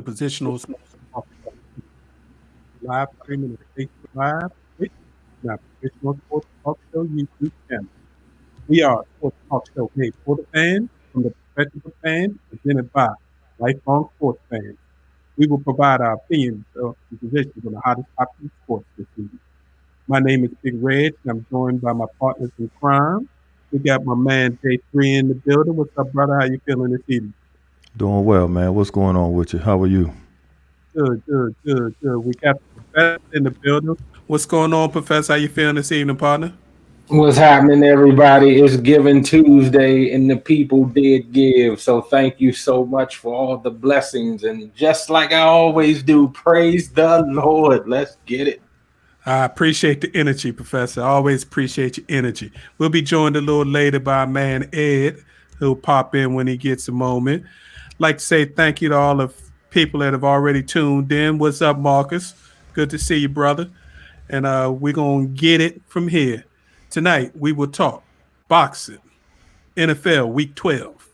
Positional Talk Show. Live streaming at Facebook Live, Twitch, and our Positional Sports Talk Show YouTube channel. We are a sports talk show made for the fans, from the perspective of fans, presented by lifelong sports fans. We will provide our opinions and positions on the hottest topics in sports this evening. My name is Big Red, and I'm joined by my partners in crime. We got my man J3 in the building. What's up, brother? How you feeling this evening? Doing well, man. What's going on with you? How are you? Good. We got the professor in the building. What's going on, Professor? How you feeling this evening, partner? What's happening, everybody? It's Giving Tuesday, and the people did give. So thank you so much for all the blessings. And just like I always do, praise the Lord. Let's get it. I appreciate the energy, Professor. I always appreciate your energy. We'll be joined a little later by our man Ed, who'll pop in when he gets a moment. Like to say thank you to all the people that have already tuned in. What's up, Marcus? Good to see you, brother. And we're going to get it from here. Tonight, we will talk boxing, NFL Week 12,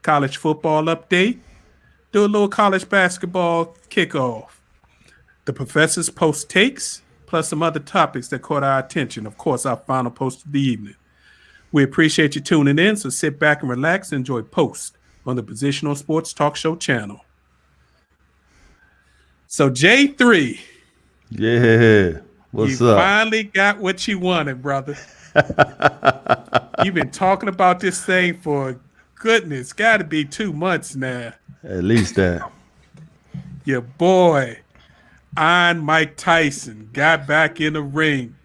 college football update, do a little college basketball kickoff, the professor's post takes, plus some other topics that caught our attention. Of course, our final post of the evening. We appreciate you tuning in, so sit back and relax and enjoy Post on the Positional Sports Talk Show channel. So, J3. Yeah. What's you up? Finally got what you wanted, brother. You've been talking about this thing for, goodness, got to be 2 months now. At least that. Your boy, Iron Mike Tyson, got back in the ring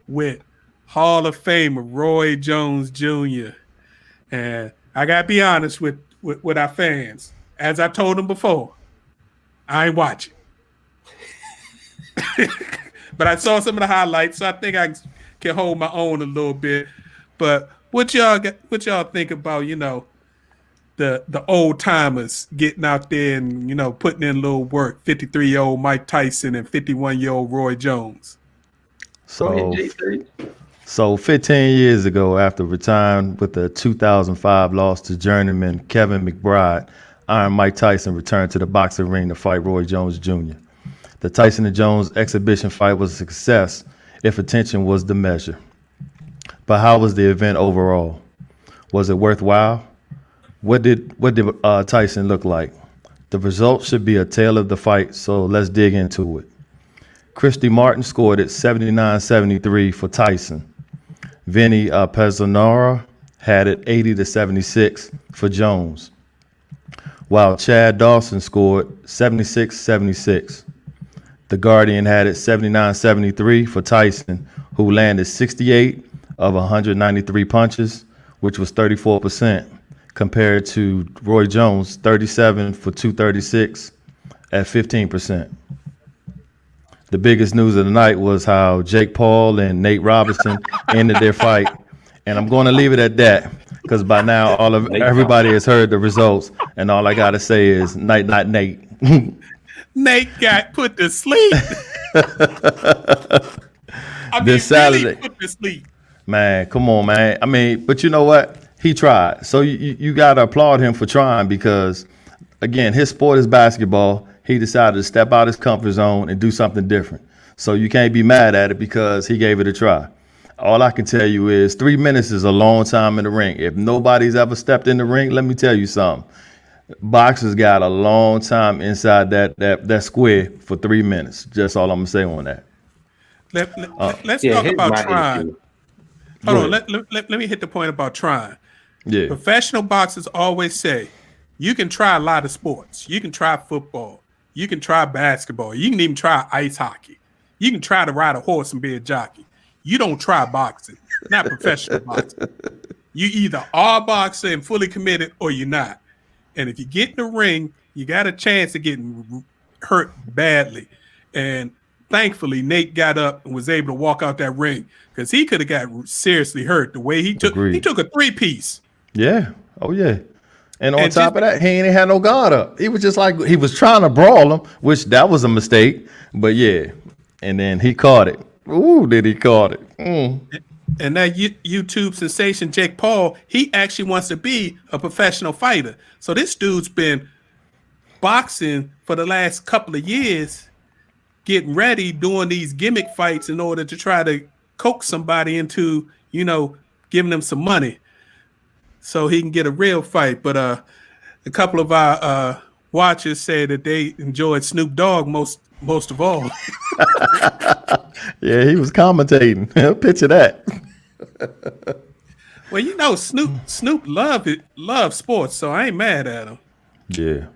with Hall of Famer Roy Jones Jr. And I got to be honest with our fans. As I told them before, I ain't watching. But I saw some of the highlights, so I think I can hold my own a little bit. But what y'all think about, the old timers getting out there and, putting in a little work, 53-year-old Mike Tyson and 51-year-old Roy Jones? So 15 years ago, after retiring with the 2005 loss to journeyman Kevin McBride, Iron Mike Tyson returned to the boxing ring to fight Roy Jones Jr. The Tyson and Jones exhibition fight was a success if attention was the measure. But how was the event overall? Was it worthwhile? What did Tyson look like? The result should be a tale of the fight, so let's dig into it. Christy Martin scored at 79-73 for Tyson. Vinny Pezzonora had it 80-76 for Jones, while Chad Dawson scored 76-76. The Guardian had it 79-73 for Tyson, who landed 68 of 193 punches, which was 34%, compared to Roy Jones, 37 for 236 at 15%. The biggest news of the night was how Jake Paul and Nate Robinson ended their fight. And I'm going to leave it at that, because by now everybody has heard the results, and all I got to say is night, Nate. Nate got put to sleep. This Saturday. Really put to sleep. Man, come on, man. I mean, but you know what? He tried. So you got to applaud him for trying, because, again, his sport is basketball. He decided to step out his comfort zone and do something different. So you can't be mad at it because he gave it a try. All I can tell you is 3 minutes is a long time in the ring. If nobody's ever stepped in the ring, let me tell you something. Boxers got a long time inside that square for 3 minutes. Just all I'm going to say on that. Let's talk about trying. Hold on. Let me hit the point about trying. Yeah. Professional boxers always say, you can try a lot of sports. You can try football. You can try basketball. You can even try ice hockey. You can try to ride a horse and be a jockey. You don't try boxing, not professional boxing. You either are a boxer and fully committed, or you're not. And if you get in the ring, you got a chance of getting hurt badly. And thankfully, Nate got up and was able to walk out that ring, because he could have got seriously hurt the way he took. Agreed. He took a 3-piece. Yeah. Oh, yeah. And on top of that, he ain't had no guard up. He was just like, he was trying to brawl him, which that was a mistake. But yeah, and then he caught it. Ooh, did he caught it? And that YouTube sensation, Jake Paul, he actually wants to be a professional fighter. So this dude's been boxing for the last couple of years, getting ready, doing these gimmick fights in order to try to coax somebody into, giving them some money so he can get a real fight. But a couple of our watchers say that they enjoyed Snoop Dogg most of all. Yeah, he was commentating. Picture that. Well, Snoop loves sports, so I ain't mad at him. Yeah.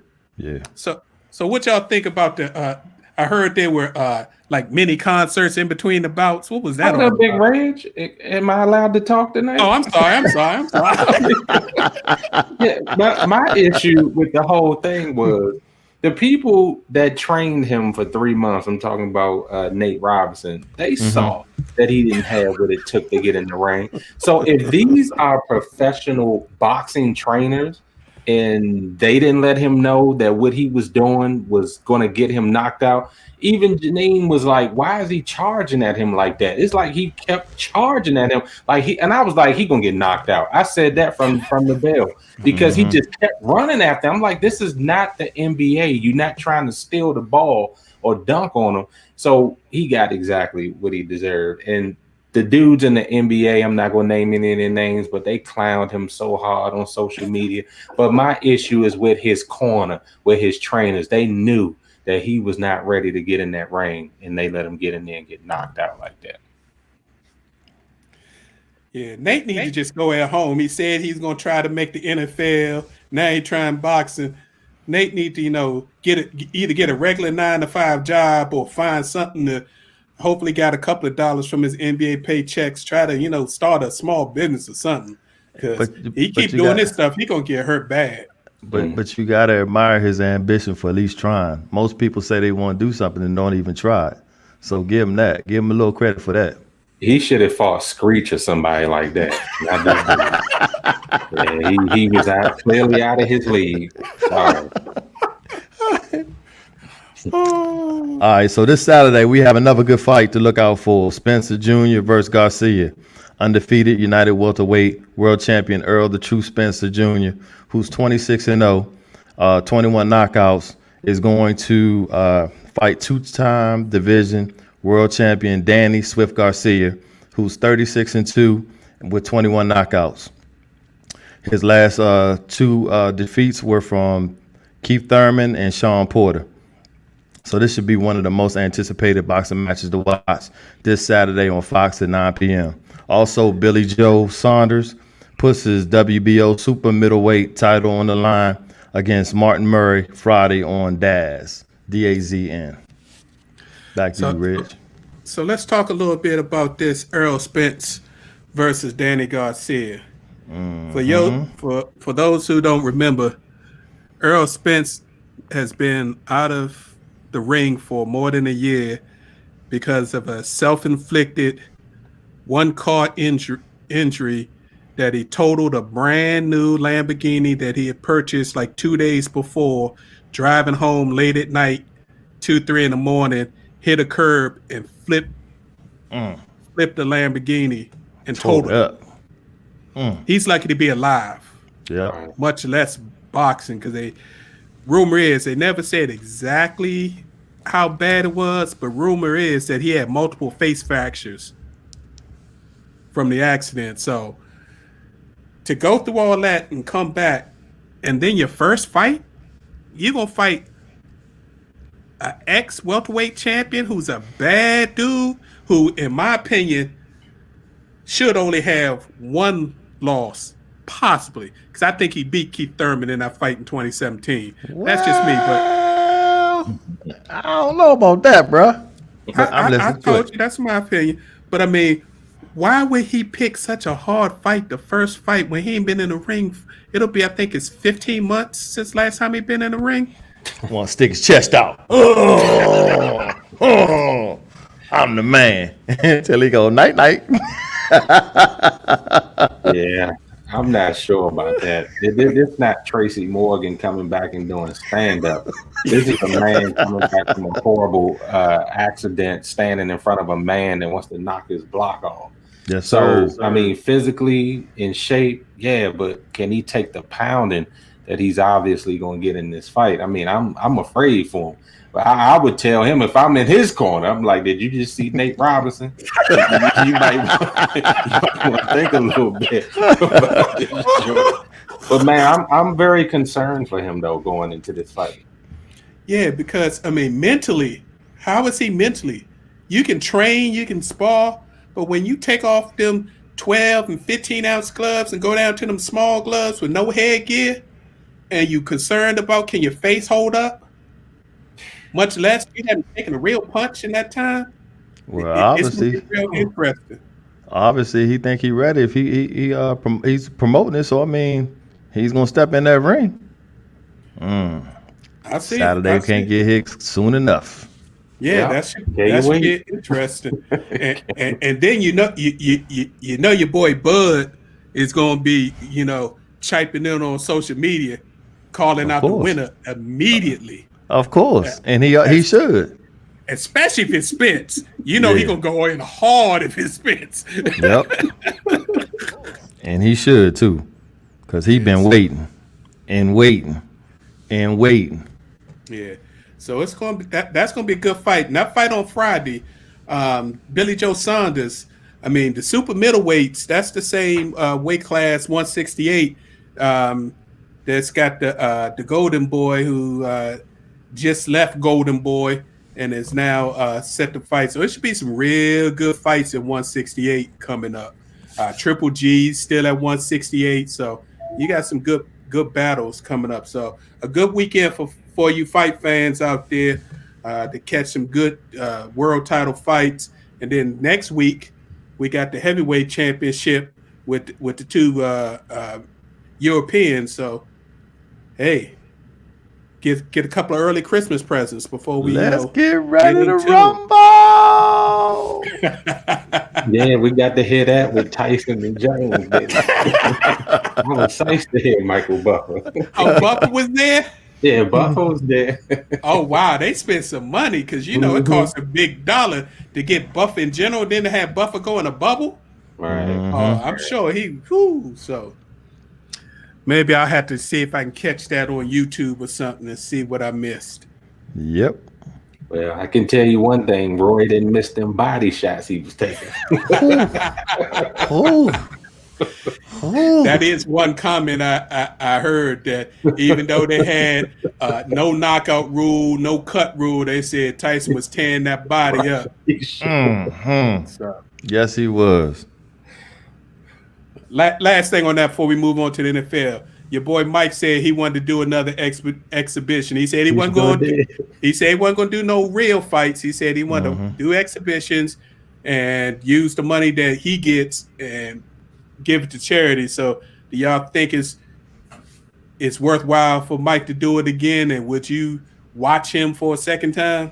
So what y'all think about the? I heard there were like mini concerts in between the bouts. What was that? Hold up, Big Reg. Am I allowed to talk tonight? Oh, I'm sorry. Yeah, my issue with the whole thing was the people that trained him for 3 months. I'm talking about Nate Robinson. They saw that he didn't have what it took to get in the ring. So if these are professional boxing trainers and they didn't let him know that what he was doing was going to get him knocked out, even Janine was like, why is he charging at him like that? It's like he kept charging at him. And I was like, he going to get knocked out. I said that from the bell because he just kept running after him. I'm like, this is not the NBA. You're not trying to steal the ball or dunk on him. So he got exactly what he deserved. And the dudes in the NBA, I'm not going to name any of their names, but they clowned him so hard on social media. But my issue is with his corner, with his trainers. They knew that he was not ready to get in that ring, and they let him get in there and get knocked out like that. Yeah, Nate needs to just go at home. He said he's going to try to make the NFL. Now he's trying boxing. Nate needs to, either get a regular 9-to-5 job or find something to hopefully got a couple of dollars from his NBA paychecks. Try to, start a small business or something. Because he keep doing this stuff, he going to get hurt bad. But you got to admire his ambition for at least trying. Most people say they want to do something and don't even try it. So give him that. Give him a little credit for that. He should have fought Screech or somebody like that. Yeah, he was clearly out of his league. Sorry. All right, so this Saturday we have another good fight to look out for. Spencer Jr. versus Garcia. Undefeated United welterweight world champion Earl the True Spencer Jr., who's 26-0, 21 knockouts, is going to fight two-time division world champion Danny Swift Garcia, who's 36-2 with 21 knockouts. His last two defeats were from Keith Thurman and Sean Porter. So this should be one of the most anticipated boxing matches to watch this Saturday on Fox at 9 p.m. Also, Billy Joe Saunders puts his WBO super middleweight title on the line against Martin Murray Friday on DAZN, DAZN. Back to you, Rich. So let's talk a little bit about this Earl Spence versus Danny Garcia. For those who don't remember, Earl Spence has been out of the ring for more than a year because of a self-inflicted one-car injury that he totaled a brand new Lamborghini that he had purchased like 2 days before, driving home late at night, 2-3 in the morning, hit a curb and flipped the Lamborghini and totaled it. He's lucky to be alive. Yeah. Much less boxing, because rumor is they never said exactly how bad it was, but rumor is that he had multiple face fractures from the accident. So to go through all that and come back, and then your first fight, you're gonna fight an ex-welterweight champion who's a bad dude, who, in my opinion, should only have one loss, possibly, because I think he beat Keith Thurman in that fight in 2017. That's just me, but I don't know about that, bro. I told you that's my opinion. But I mean, why would he pick such a hard fight, the first fight, when he ain't been in the ring? It'll be, I think it's 15 months since last time he been in the ring. Want to stick his chest out. I'm the man. Till he go night night. Yeah, I'm not sure about that. It's not Tracy Morgan coming back and doing stand-up. This is a man coming back from a horrible accident, standing in front of a man that wants to knock his block off. Yes, so, sir. I mean, physically in shape, yeah, but can he take the pounding that he's obviously going to get in this fight. I mean, I'm afraid for him. But I would tell him if I'm in his corner, I'm like, did you just see Nate Robinson? you might want to think a little bit about this joint. But man, I'm very concerned for him though going into this fight. Yeah, because I mean, mentally, how is he mentally? You can train, you can spar, but when you take off them 12 and 15-ounce gloves and go down to them small gloves with no headgear, and you concerned about can your face hold up? Much less you haven't taken a real punch in that time. Well, It's real interesting. obviously, he think he ready. If he's promoting it, so I mean, he's gonna step in that ring. I see. Saturday can't get hit soon enough. Yeah, that should get interesting. and then you know your boy Bud is gonna be chiping in on social media, calling out the winner immediately. Of course, and he should. Especially if it's Spence. He gonna go in hard if it's Spence. Yep. And he should too, because he been waiting and waiting and waiting. Yeah. So it's gonna be that's gonna be a good fight. And that fight on Friday, Billy Joe Saunders. I mean, the super middleweights. That's the same weight class, 168. That's got the Golden Boy who just left Golden Boy and is now set to fight. So it should be some real good fights at 168 coming up. Triple G still at 168. So you got some good battles coming up. So a good weekend for you fight fans out there to catch some good world title fights. And then next week we got the heavyweight championship with the two Europeans. So hey, get a couple of early Christmas presents before we let's get ready to rumble. Yeah, we got to hear that with Tyson and Jones. I was nice to hear Michael Buffer. Oh, Buffer was there? Yeah, Buffer was there. Oh, wow. They spent some money because, it costs a big dollar to get Buffer in general. Then to have Buffer go in a bubble. Right. I'm sure so maybe I'll have to see if I can catch that on YouTube or something and see what I missed. Yep. Well, I can tell you one thing. Roy didn't miss them body shots he was taking. That is one comment I heard, that even though they had no knockout rule, no cut rule, they said Tyson was tearing that body up. So. Yes, he was. Last thing on that before we move on to the NFL. Your boy Mike said he wanted to do another exhibition. He said he wasn't going to do no real fights. He said he wanted to do exhibitions and use the money that he gets and give it to charity. So do y'all think it's worthwhile for Mike to do it again? And would you watch him for a second time?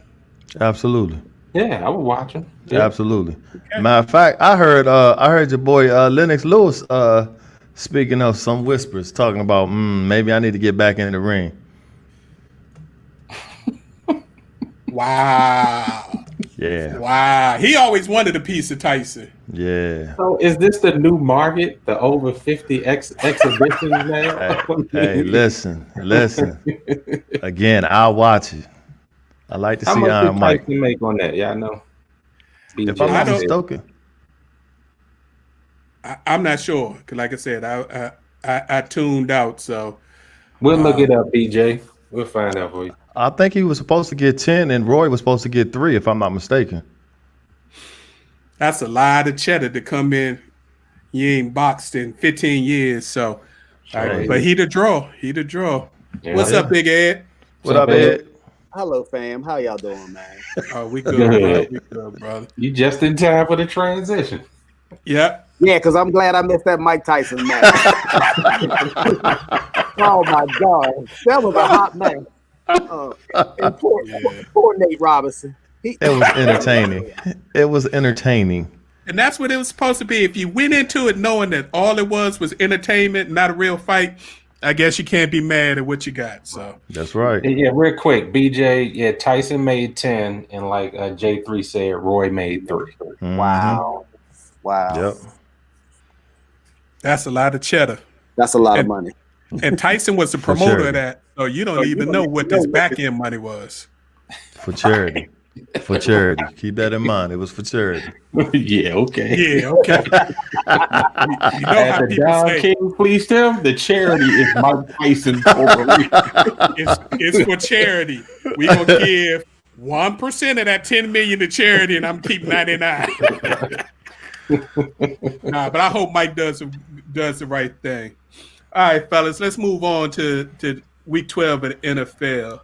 Absolutely. Yeah, I would watch him. Yeah. Absolutely. Okay. Matter of fact, I heard your boy Lennox Lewis speaking of some whispers, talking about maybe I need to get back in the ring. Wow. Yeah. Wow. He always wanted a piece of Tyson. Yeah. So is this the new market, the over 50 exhibitions now? Hey, listen. Again, I'll watch it. I like to see Iron Mike. How much did Tyson make on that? Yeah, I know. If I'm not mistaken. I'm not sure, because like I said, I tuned out. So we'll look it up, BJ. We'll find out for you. I think he was supposed to get 10, and Roy was supposed to get 3, if I'm not mistaken. That's a lot of cheddar to come in. You ain't boxed in 15 years, so. But he the draw. Yeah. What's up, Big Ed? What up, Ed? Hello, fam. How y'all doing, man? Oh, we good. We good, brother. You just in time for the transition. Yep. Yeah, because I'm glad I missed that Mike Tyson match. Oh, my God. That was a hot match. And poor Nate Robinson. It was entertaining. And that's what it was supposed to be. If you went into it knowing that all it was entertainment, not a real fight, I guess you can't be mad at what you got. So that's right. Yeah, real quick, BJ. Yeah, Tyson made 10, and like J3 said, Roy made 3. Mm-hmm. Wow. Yep. That's a lot of cheddar. That's a lot of money. And Tyson was the For promoter sure. of that, so you don't even know what this back end money was. For charity. For charity. Keep that in mind. It was for charity. Yeah, okay. Yeah, okay. You know At how the people Don say King fleeced him, the charity is Mike Tyson Corporation. it's for charity. We gonna give 1% of that 10 million to charity, and I'm keeping 99. Nah, but I hope Mike does the right thing. All right, fellas, let's move on to week 12 of the NFL.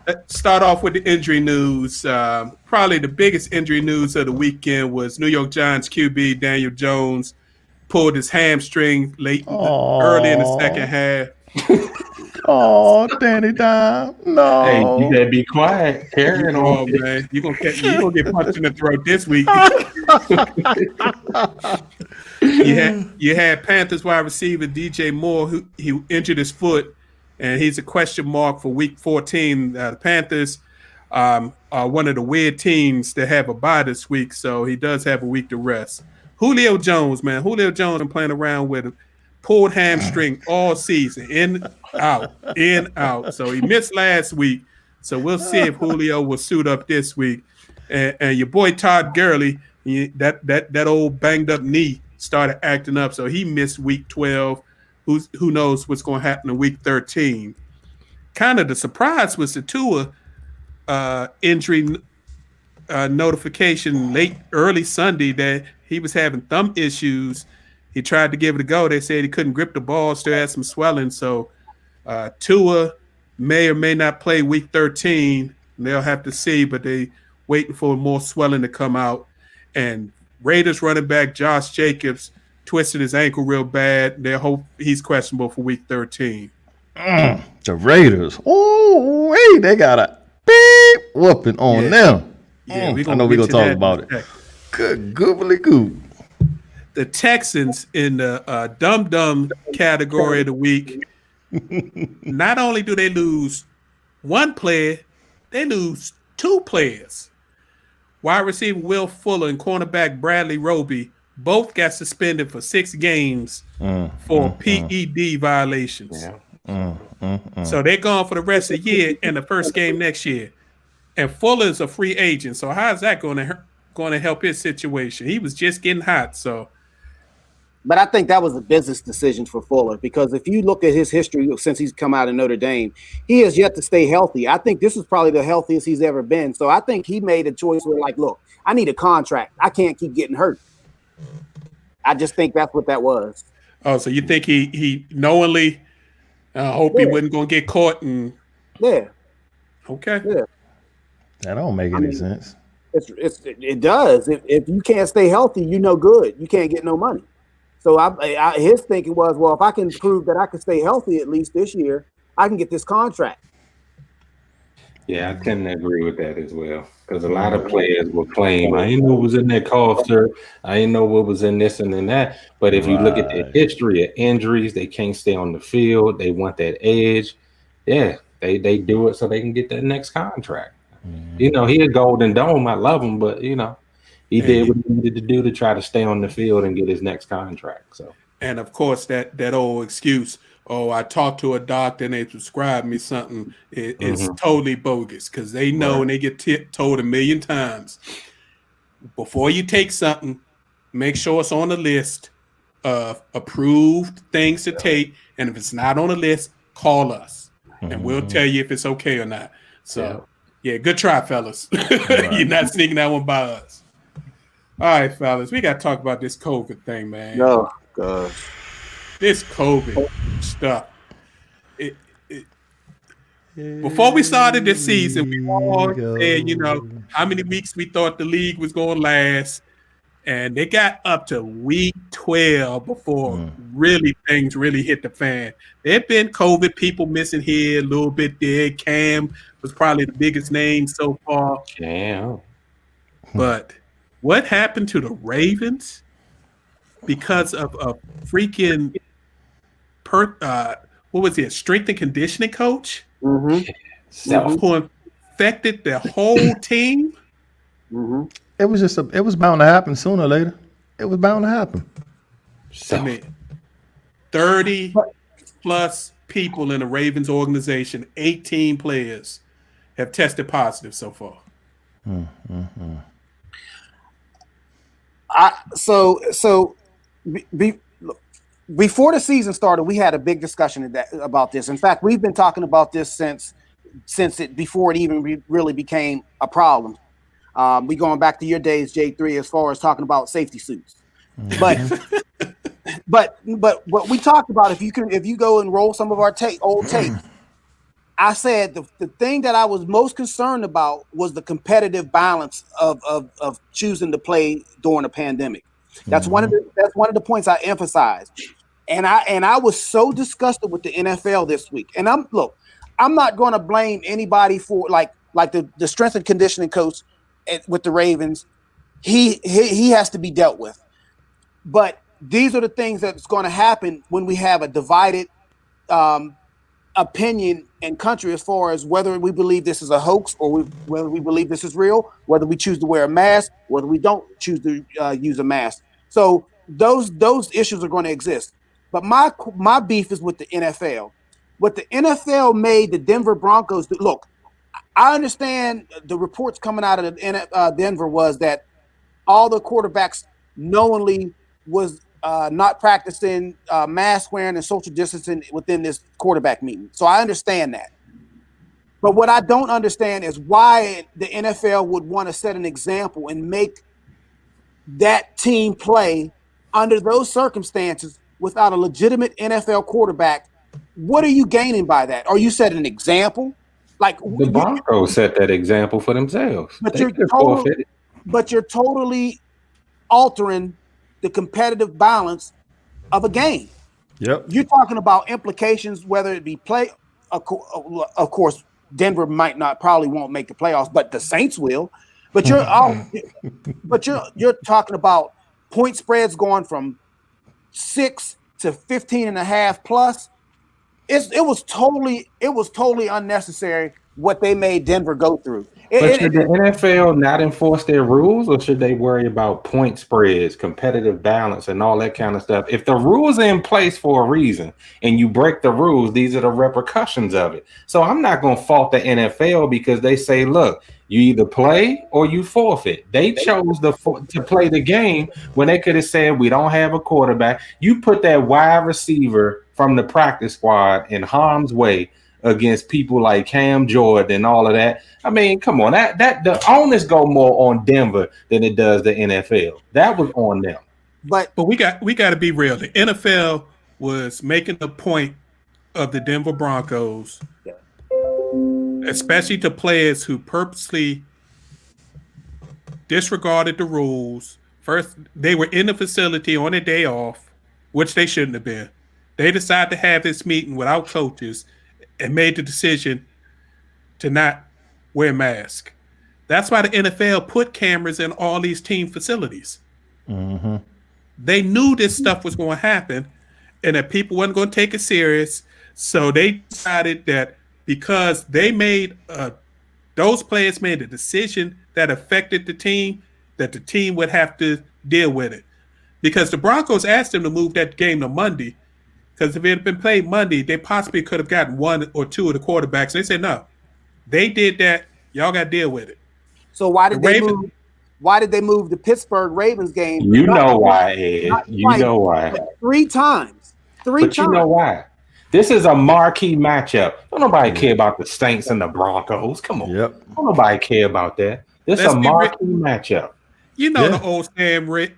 Let's start off with the injury news. Probably the biggest injury news of the weekend was New York Giants QB Daniel Jones pulled his hamstring early in the second half. Oh, Danny Dime. No. Hey, you gotta be quiet. Carrying Oh on. man, you gonna get punched in the throat this week. You had Panthers wide receiver DJ Moore, who he injured his foot, and he's a question mark for week 14. The Panthers are one of the weird teams that have a bye this week, so he does have a week to rest. Julio Jones, man, been playing around with a pulled hamstring all season, in out. So he missed last week. So we'll see if Julio will suit up this week. And your boy Todd Gurley, that old banged up knee started acting up, so he missed week 12. Who knows what's going to happen in week 13? Kind of the surprise was the Tua injury notification early Sunday that he was having thumb issues. He tried to give it a go. They said he couldn't grip the ball, still had some swelling. So Tua may or may not play week 13. They'll have to see, but they waiting for more swelling to come out. And Raiders running back Josh Jacobs twisted his ankle real bad. They hope he's questionable for week 13. The Raiders. Oh, wait, they got a beep whooping on them. Yeah, I know we're going to talk about it. Good goobly goo. The Texans in the dumb category of the week, not only do they lose one player, they lose two players. Wide receiver Will Fuller and cornerback Bradley Roby both got suspended for 6 games for PED violations. So they're gone for the rest of the year and the first game next year. And Fuller's a free agent, so how is that going to help his situation? He was just getting hot, so. But I think that was a business decision for Fuller, because if you look at his history since he's come out of Notre Dame, he has yet to stay healthy. I think this is probably the healthiest he's ever been. So I think he made a choice where, like, look, I need a contract. I can't keep getting hurt. I just think that's what that was. Oh, so you think he knowingly hope he wasn't going to get caught? And Yeah. Okay. Yeah. That don't make any sense. It does. If you can't stay healthy, you're no good. You can't get no money. So his thinking was, well, if I can prove that I can stay healthy at least this year, I can get this contract. Yeah, I tend to agree with that as well. Because a lot of players will claim, I didn't know what was in that cough, sir. I didn't know what was in this and in that. But if you look at the history of injuries, they can't stay on the field. They want that edge. Yeah, they do it so they can get that next contract. You know, he a Golden Dome. I love him, but, you know, he did what he needed to do to try to stay on the field and get his next contract. So, and of course, that old excuse, oh, I talked to a doctor and they prescribed me something, it's totally bogus, because they know and they get told a million times, before you take something, make sure it's on the list of approved things to take, and if it's not on the list, call us, and we'll tell you if it's okay or not. So, yeah, good try, fellas. You're not sneaking that one by us. All right, fellas, we got to talk about this COVID thing, man. Oh, gosh. This COVID stuff. Before we started this season, we all said, you know, how many weeks we thought the league was going to last. And they got up to week 12 before things really hit the fan. There have been COVID people missing here, a little bit there. Cam was probably the biggest name so far. yeah. But what happened to the Ravens because of a freaking what was it? Strength and conditioning coach who infected the whole team. It was bound to happen sooner or later. It was bound to happen. I mean, 30 plus people in the Ravens organization, 18 players have tested positive so far. Before the season started, we had a big discussion about this. In fact, we've been talking about this before it even really became a problem. We going back to your days, J3, as far as talking about safety suits. But what we talked about, if you go and roll some of our old tape, I said the thing that I was most concerned about was the competitive balance of choosing to play during a pandemic. That's one of the points I emphasized. And I was so disgusted with the NFL this week. And I'm not going to blame anybody for like the strength and conditioning coach with the Ravens. He has to be dealt with. But these are the things that's going to happen when we have a divided opinion in country as far as whether we believe this is a hoax or whether we believe this is real, whether we choose to wear a mask, whether we don't choose to use a mask. So those issues are going to exist. But my beef is with the NFL. What the NFL made the Denver Broncos do. Look, I understand the reports coming out of Denver was that all the quarterbacks knowingly was not practicing mask wearing and social distancing within this quarterback meeting. So I understand that. But what I don't understand is why the NFL would want to set an example and make that team play under those circumstances without a legitimate NFL quarterback. What are you gaining by that? Are you setting an example? Like the Broncos set that example for themselves. But you're totally altering the competitive balance of a game. Yep. You're talking about implications, whether it be play. Of course, Denver probably won't make the playoffs, but the Saints will. But you're talking about point spreads going from 6 to 15.5 plus. It was totally unnecessary what they made Denver go through. But should the NFL not enforce their rules, or should they worry about point spreads, competitive balance, and all that kind of stuff? If the rules are in place for a reason and you break the rules, these are the repercussions of it. So I'm not going to fault the NFL because they say, look, you either play or you forfeit. They chose to play the game when they could have said, we don't have a quarterback. You put that wide receiver from the practice squad in harm's way against people like Cam Jordan and all of that. I mean, come on, that the onus go more on Denver than it does the NFL. That was on them. But we got to be real. The NFL was making the point of the Denver Broncos, especially to players who purposely disregarded the rules. First, they were in the facility on a day off, which they shouldn't have been. They decided to have this meeting without coaches and made the decision to not wear masks. That's why the NFL put cameras in all these team facilities. Mm-hmm. They knew this stuff was going to happen and that people weren't going to take it serious. So they decided that because they made those players made a decision that affected the team, that the team would have to deal with it. Because the Broncos asked them to move that game to Monday, because if it had been played Monday, they possibly could have gotten one or two of the quarterbacks. They said no. They did that. Y'all got to deal with it. So why did they move the Pittsburgh Ravens game? You know why, Ed. You know why. 3 times. But you know why? This is a marquee matchup. Don't nobody care about the Saints and the Broncos. Come on. Yep. Don't nobody care about that. This is a marquee matchup. You know the old saying, Rick.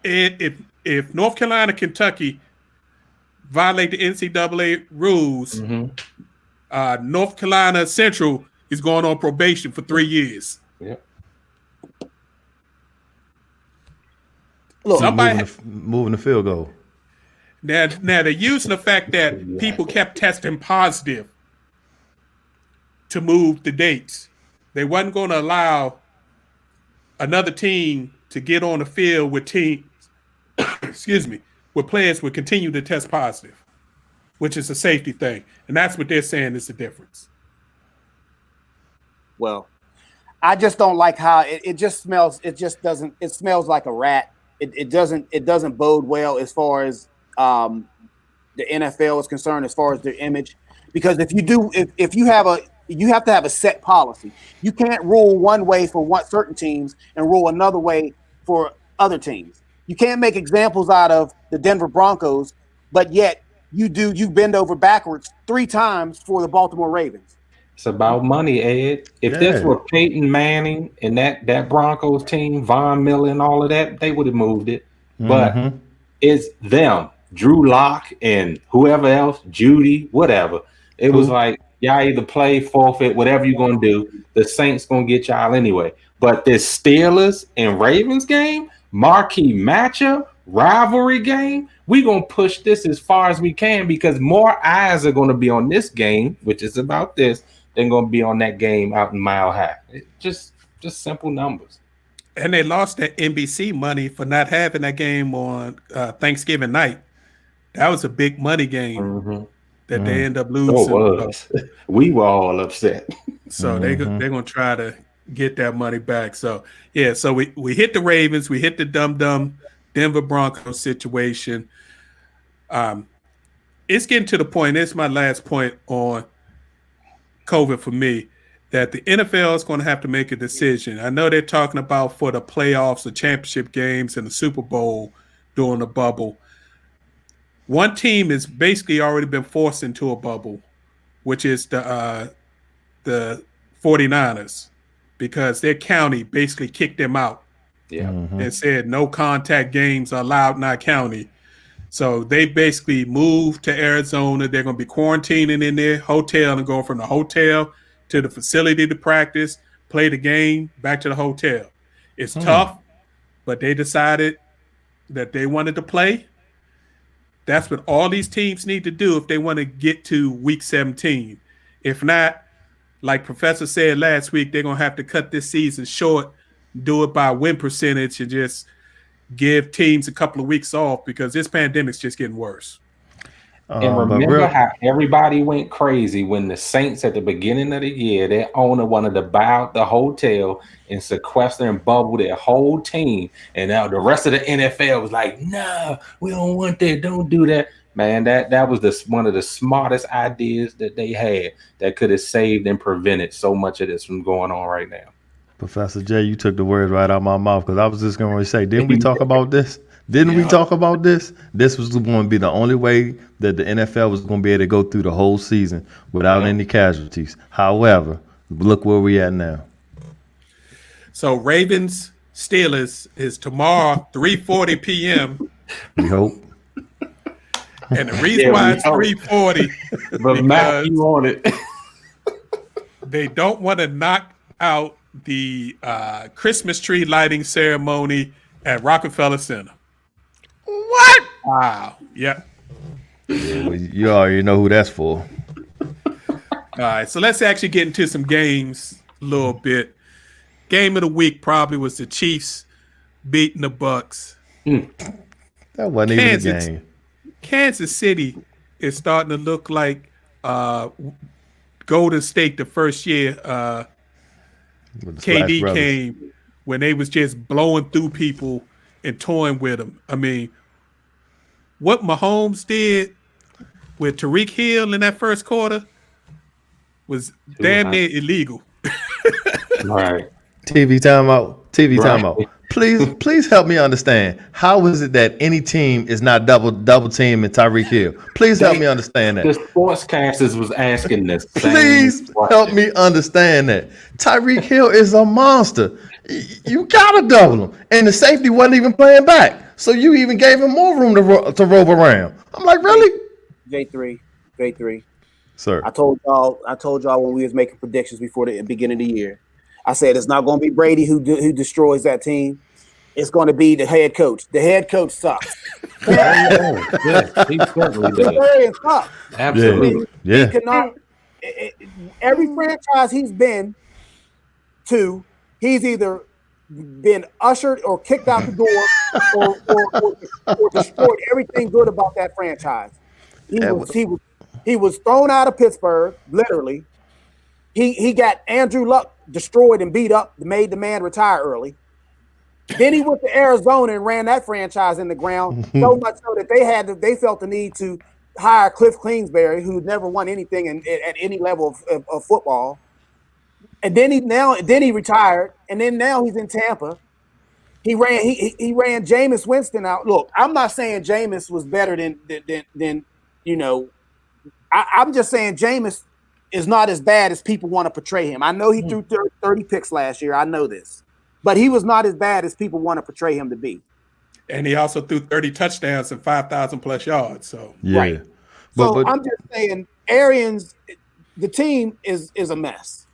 If North Carolina, Kentucky violate the NCAA rules, North Carolina Central is going on probation for 3 years. Yeah. Look, moving the field goal. Now they're using the fact that people kept testing positive to move the dates. They wasn't going to allow another team to get on the field with teams, where players would continue to test positive, which is a safety thing. And that's what they're saying is the difference. Well, I just don't like how it smells like a rat. It doesn't bode well as far as the NFL is concerned as far as their image. Because if you have to have a set policy. You can't rule one way for certain teams and rule another way for other teams. You can't make examples out of the Denver Broncos, but yet you bend over backwards 3 times for the Baltimore Ravens. It's about money, Ed. If this were Peyton Manning and that Broncos team, Von Miller and all of that, they would have moved it. But it's them, Drew Lock and whoever else, Judy, whatever. It was like, y'all either play, forfeit, whatever you're going to do. The Saints going to get y'all anyway. But this Steelers and Ravens game, marquee matchup, rivalry game, we're going to push this as far as we can because more eyes are going to be on this game, which is about this, than going to be on that game out in Mile High. Just simple numbers. And they lost that NBC money for not having that game on Thanksgiving night. That was a big money game that they end up losing. So was. We were all upset. So they're going to try to get that money back. So, yeah, so we hit the Ravens. We hit the dumb Denver Broncos situation. It's getting to the point, this is my last point on COVID for me, that the NFL is going to have to make a decision. I know they're talking about for the playoffs, the championship games, and the Super Bowl during the bubble. One team has basically already been forced into a bubble, which is the 49ers, because their county basically kicked them out. Yeah. And said no contact games are allowed in our county. So they basically moved to Arizona. They're going to be quarantining in their hotel and going from the hotel to the facility to practice, play the game, back to the hotel. It's tough, but they decided that they wanted to play. That's what all these teams need to do if they want to get to week 17. If not, like Professor said last week, they're going to have to cut this season short, do it by win percentage, and just give teams a couple of weeks off because this pandemic's just getting worse. And remember how everybody went crazy when the Saints at the beginning of the year, their owner wanted to buy out the hotel and sequester and bubble their whole team. And now the rest of the NFL was like, no, we don't want that. Don't do that. Man, that was one of the smartest ideas that they had that could have saved and prevented so much of this from going on right now. Professor Jay, you took the words right out of my mouth because I was just going to say, didn't we talk about this? We talk about this? This was going to be the only way that the NFL was going to be able to go through the whole season without any casualties. However, look where we at now. So Ravens Steelers is tomorrow, 3:40 p.m. We hope. And the reason why it's 3:40, but Matt, you on it. They don't want to knock out the Christmas tree lighting ceremony at Rockefeller Center. What? Wow. Yep. Well, you already know who that's for. All right, so let's actually get into some games a little bit. Game of the week probably was the Chiefs beating the Bucks. That wasn't even a game. Kansas City is starting to look like Golden State the first year KD came, when they was just blowing through people and toying with them. I mean, what Mahomes did with Tyreek Hill in that first quarter was damn near illegal. Right. TV timeout. Please help me understand. How is it that any team is not double teaming Tyreek Hill? Please help me understand that. The sportscasters was asking this. Please help me understand that. Tyreek Hill is a monster. You gotta double him, and the safety wasn't even playing back, so you even gave him more room to rove around. I'm like, really? J3, sir. I told y'all when we was making predictions before the beginning of the year. I said it's not going to be Brady who destroys that team. It's going to be the head coach. The head coach sucks. He certainly does. Absolutely. Yeah. He cannot. Every franchise he's been to, he's either been ushered or kicked out the door or destroyed everything good about that franchise. He was thrown out of Pittsburgh, literally. He got Andrew Luck destroyed and beat up, made the man retire early. Then he went to Arizona and ran that franchise in the ground so much so that they felt the need to hire Cliff Kingsbury, who never won anything at any level of football, and then he retired, and then now he's in Tampa. He ran Jameis Winston out. Look, I'm not saying Jameis was better than I'm just saying Jameis is not as bad as people want to portray him. I know he threw 30 picks last year. I know this, but he was not as bad as people want to portray him to be. And he also threw 30 touchdowns and 5,000 plus yards. So Yeah. Right. So I'm just saying, Arians, the team is a mess.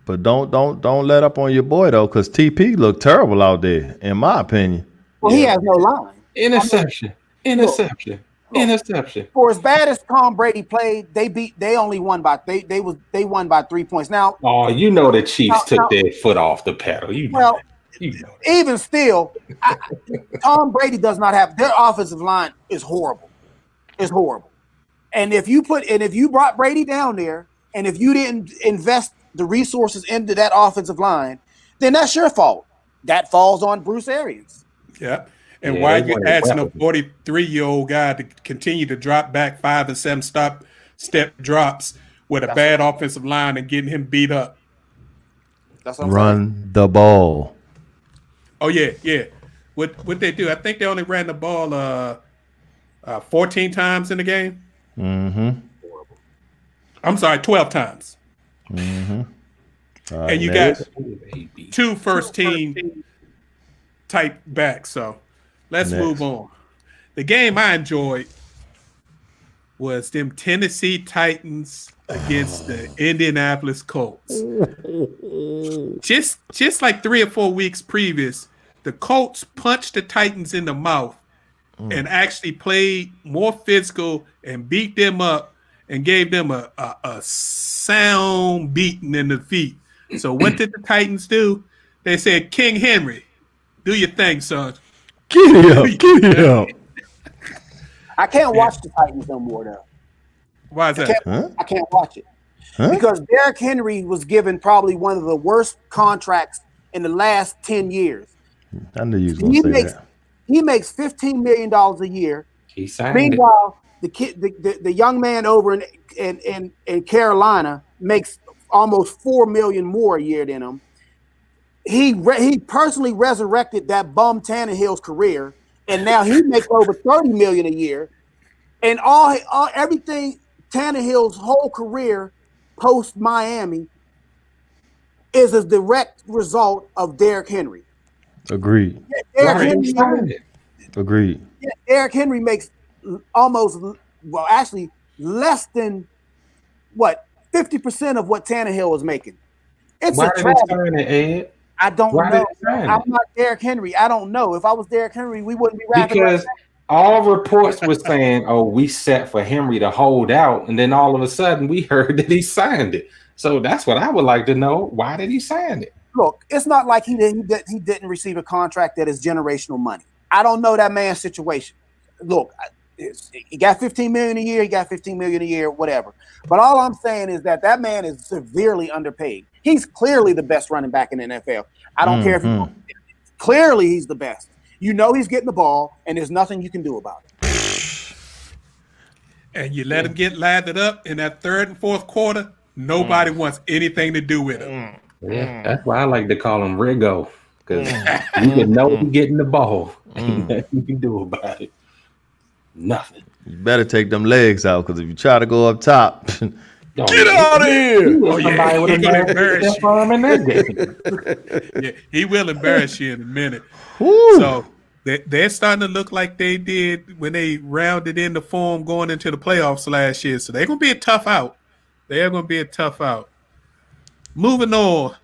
But don't let up on your boy though, because TP looked terrible out there, in my opinion. Well, he has no line. Interception. For as bad as Tom Brady played, they only won by they won by 3 points. Now, you know the Chiefs took their foot off the pedal. Even still, Tom Brady does not have their offensive line is horrible. It's horrible. And if you brought Brady down there, and if you didn't invest the resources into that offensive line, then that's your fault. That falls on Bruce Arians. Yeah. And why are you asking a 43-year-old guy to continue to drop back 5 and 7 step drops with a bad offensive line and getting him beat up? That's what Run the ball. Oh yeah. What they do? I think they only ran the ball 14 times in the game. Mm-hmm. I'm sorry, 12 times. Mm-hmm. And you got 2 first-team type backs. So let's move on. The game I enjoyed was them Tennessee Titans against the Indianapolis Colts. Just like 3 or 4 weeks previous, the Colts punched the Titans in the mouth and actually played more physical and beat them up and gave them a sound beating in the feet. So what did the Titans do? They said, King Henry, do your thing, son. Get up. I can't watch the Titans no more, though. Why is that? I can't watch it. Because Derrick Henry was given probably one of the worst contracts in the last 10 years. I knew you was going to say that. He makes $15 million a year. He signed Meanwhile, the young man over in Carolina makes almost $4 million more a year than him. He personally resurrected that bum Tannehill's career, and now he makes over $30 million a year. And everything Tannehill's whole career post Miami is a direct result of Derrick Henry. Agreed. Agreed. Derrick Henry makes actually less than 50% of what Tannehill was making. It's Why a did tragedy. they sign it, Ed? I don't Why know. did they sign I'm it? not Derrick Henry. I don't know. If I was Derrick Henry, we wouldn't be rapping. Because all reports were saying, "Oh, we set for Henry to hold out," and then all of a sudden we heard that he signed it. So that's what I would like to know. Why did he sign it? Look, it's not like he didn't receive a contract that is generational money. I don't know that man's situation. Look, he got $15 million a year. He got $15 million a year, whatever. But all I'm saying is that man is severely underpaid. He's clearly the best running back in the NFL. I don't care if clearly he's the best. You know he's getting the ball, and there's nothing you can do about it. And you let him get lathered up in that 3rd and 4th quarter, nobody wants anything to do with him. Yeah, that's why I like to call him Rigo, because you can know he's getting the ball. Nothing you can do about it. Nothing. You better take them legs out, because if you try to go up top, Get out of here! Somebody with a gonna embarrass step arm in that game. Yeah, he will embarrass you in a minute. Woo. So they're starting to look like they did when they rounded in the form going into the playoffs last year. So they're going to be a tough out. They're going to be a tough out. Moving on.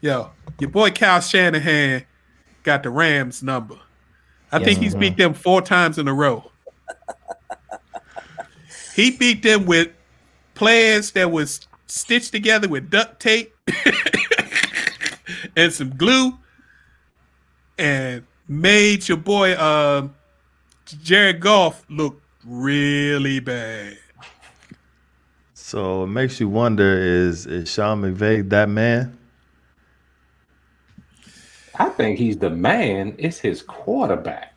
Your boy Kyle Shanahan got the Rams number. I think he's beat them 4 times in a row. He beat them with players that was stitched together with duct tape and some glue, and made your boy Jared Goff look really bad. So it makes you wonder, is Sean McVay that man? I think he's the man. It's his quarterback.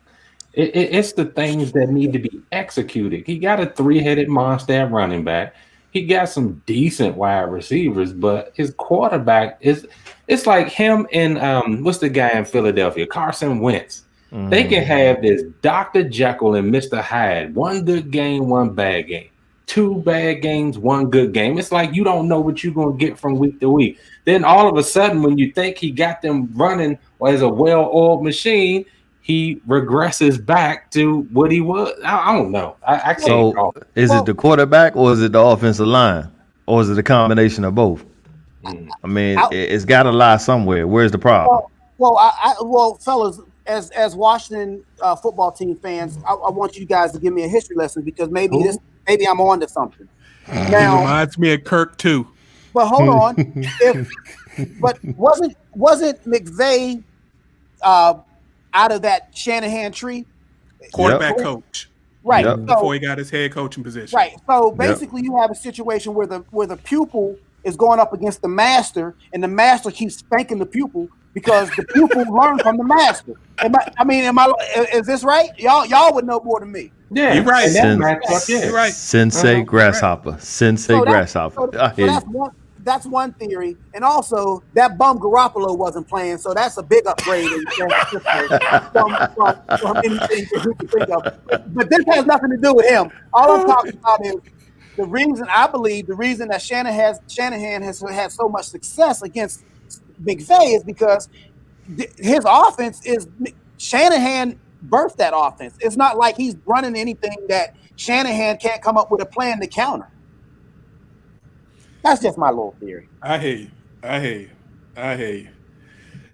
It's the things that need to be executed. He got a 3-headed monster at running back. He got some decent wide receivers, but his quarterback it's like him and what's the guy in Philadelphia? Carson Wentz. They can have this Dr. Jekyll and Mr. Hyde. One good game, one bad game. 2 bad games, 1 good game. It's like you don't know what you're going to get from week to week. Then all of a sudden, when you think he got them running as a well-oiled machine, he regresses back to what he was. I don't know. I can't So is it the quarterback or is it the offensive line? Or is it a combination of both? I mean, it's got to lie somewhere. Where's the problem? Well, fellas, as Washington football team fans, I want you guys to give me a history lesson because maybe I'm on to something. Now, Reminds me of Kirk too. but hold on. But wasn't McVay out of that Shanahan tree? Quarterback coach. Right. Yep. So, Before he got his head coaching position. right. So basically, you have a situation where the pupil is going up against the master, and the master keeps spanking the pupil because the pupil learned from the master. Is this right? Y'all would know more than me. Yeah, You're right. and that matchup, yeah. You're right. Sensei Grasshopper. Sensei Grasshopper. I hear you. That's one theory, and also that bum Garoppolo wasn't playing, so that's a big upgrade in San Francisco from anything that we can think of. But this has nothing to do with him. All I'm talking about is the reason that Shanahan has had so much success against McVay is because his offense is Shanahan birthed that offense. It's not like he's running anything that Shanahan can't come up with a plan to counter. That's just my little theory. I hear you.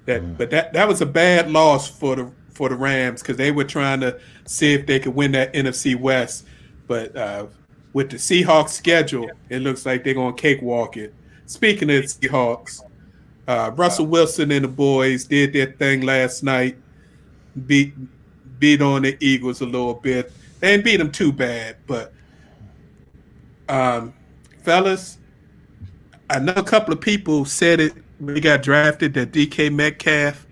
That was a bad loss for the Rams because they were trying to see if they could win that NFC West. But with the Seahawks schedule, it looks like they're gonna cakewalk it. Speaking of the Seahawks, Russell Wilson and the boys did their thing last night. Beat on the Eagles a little bit. They didn't beat them too bad, but fellas, I know a couple of people said it when he got drafted that DK Metcalf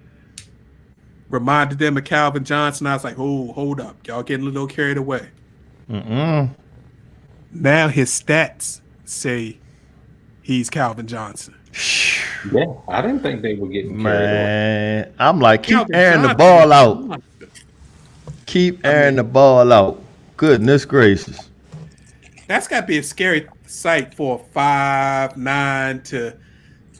reminded them of Calvin Johnson. I was like, oh, hold up. Y'all getting a little carried away. Now his stats say he's Calvin Johnson. Yeah, I didn't think they were getting carried away. Man, I'm like, keep Calvin airing the Johnson. ball out. Keep airing the ball out. Goodness gracious. That's got to be a scary sight for a 5'9" to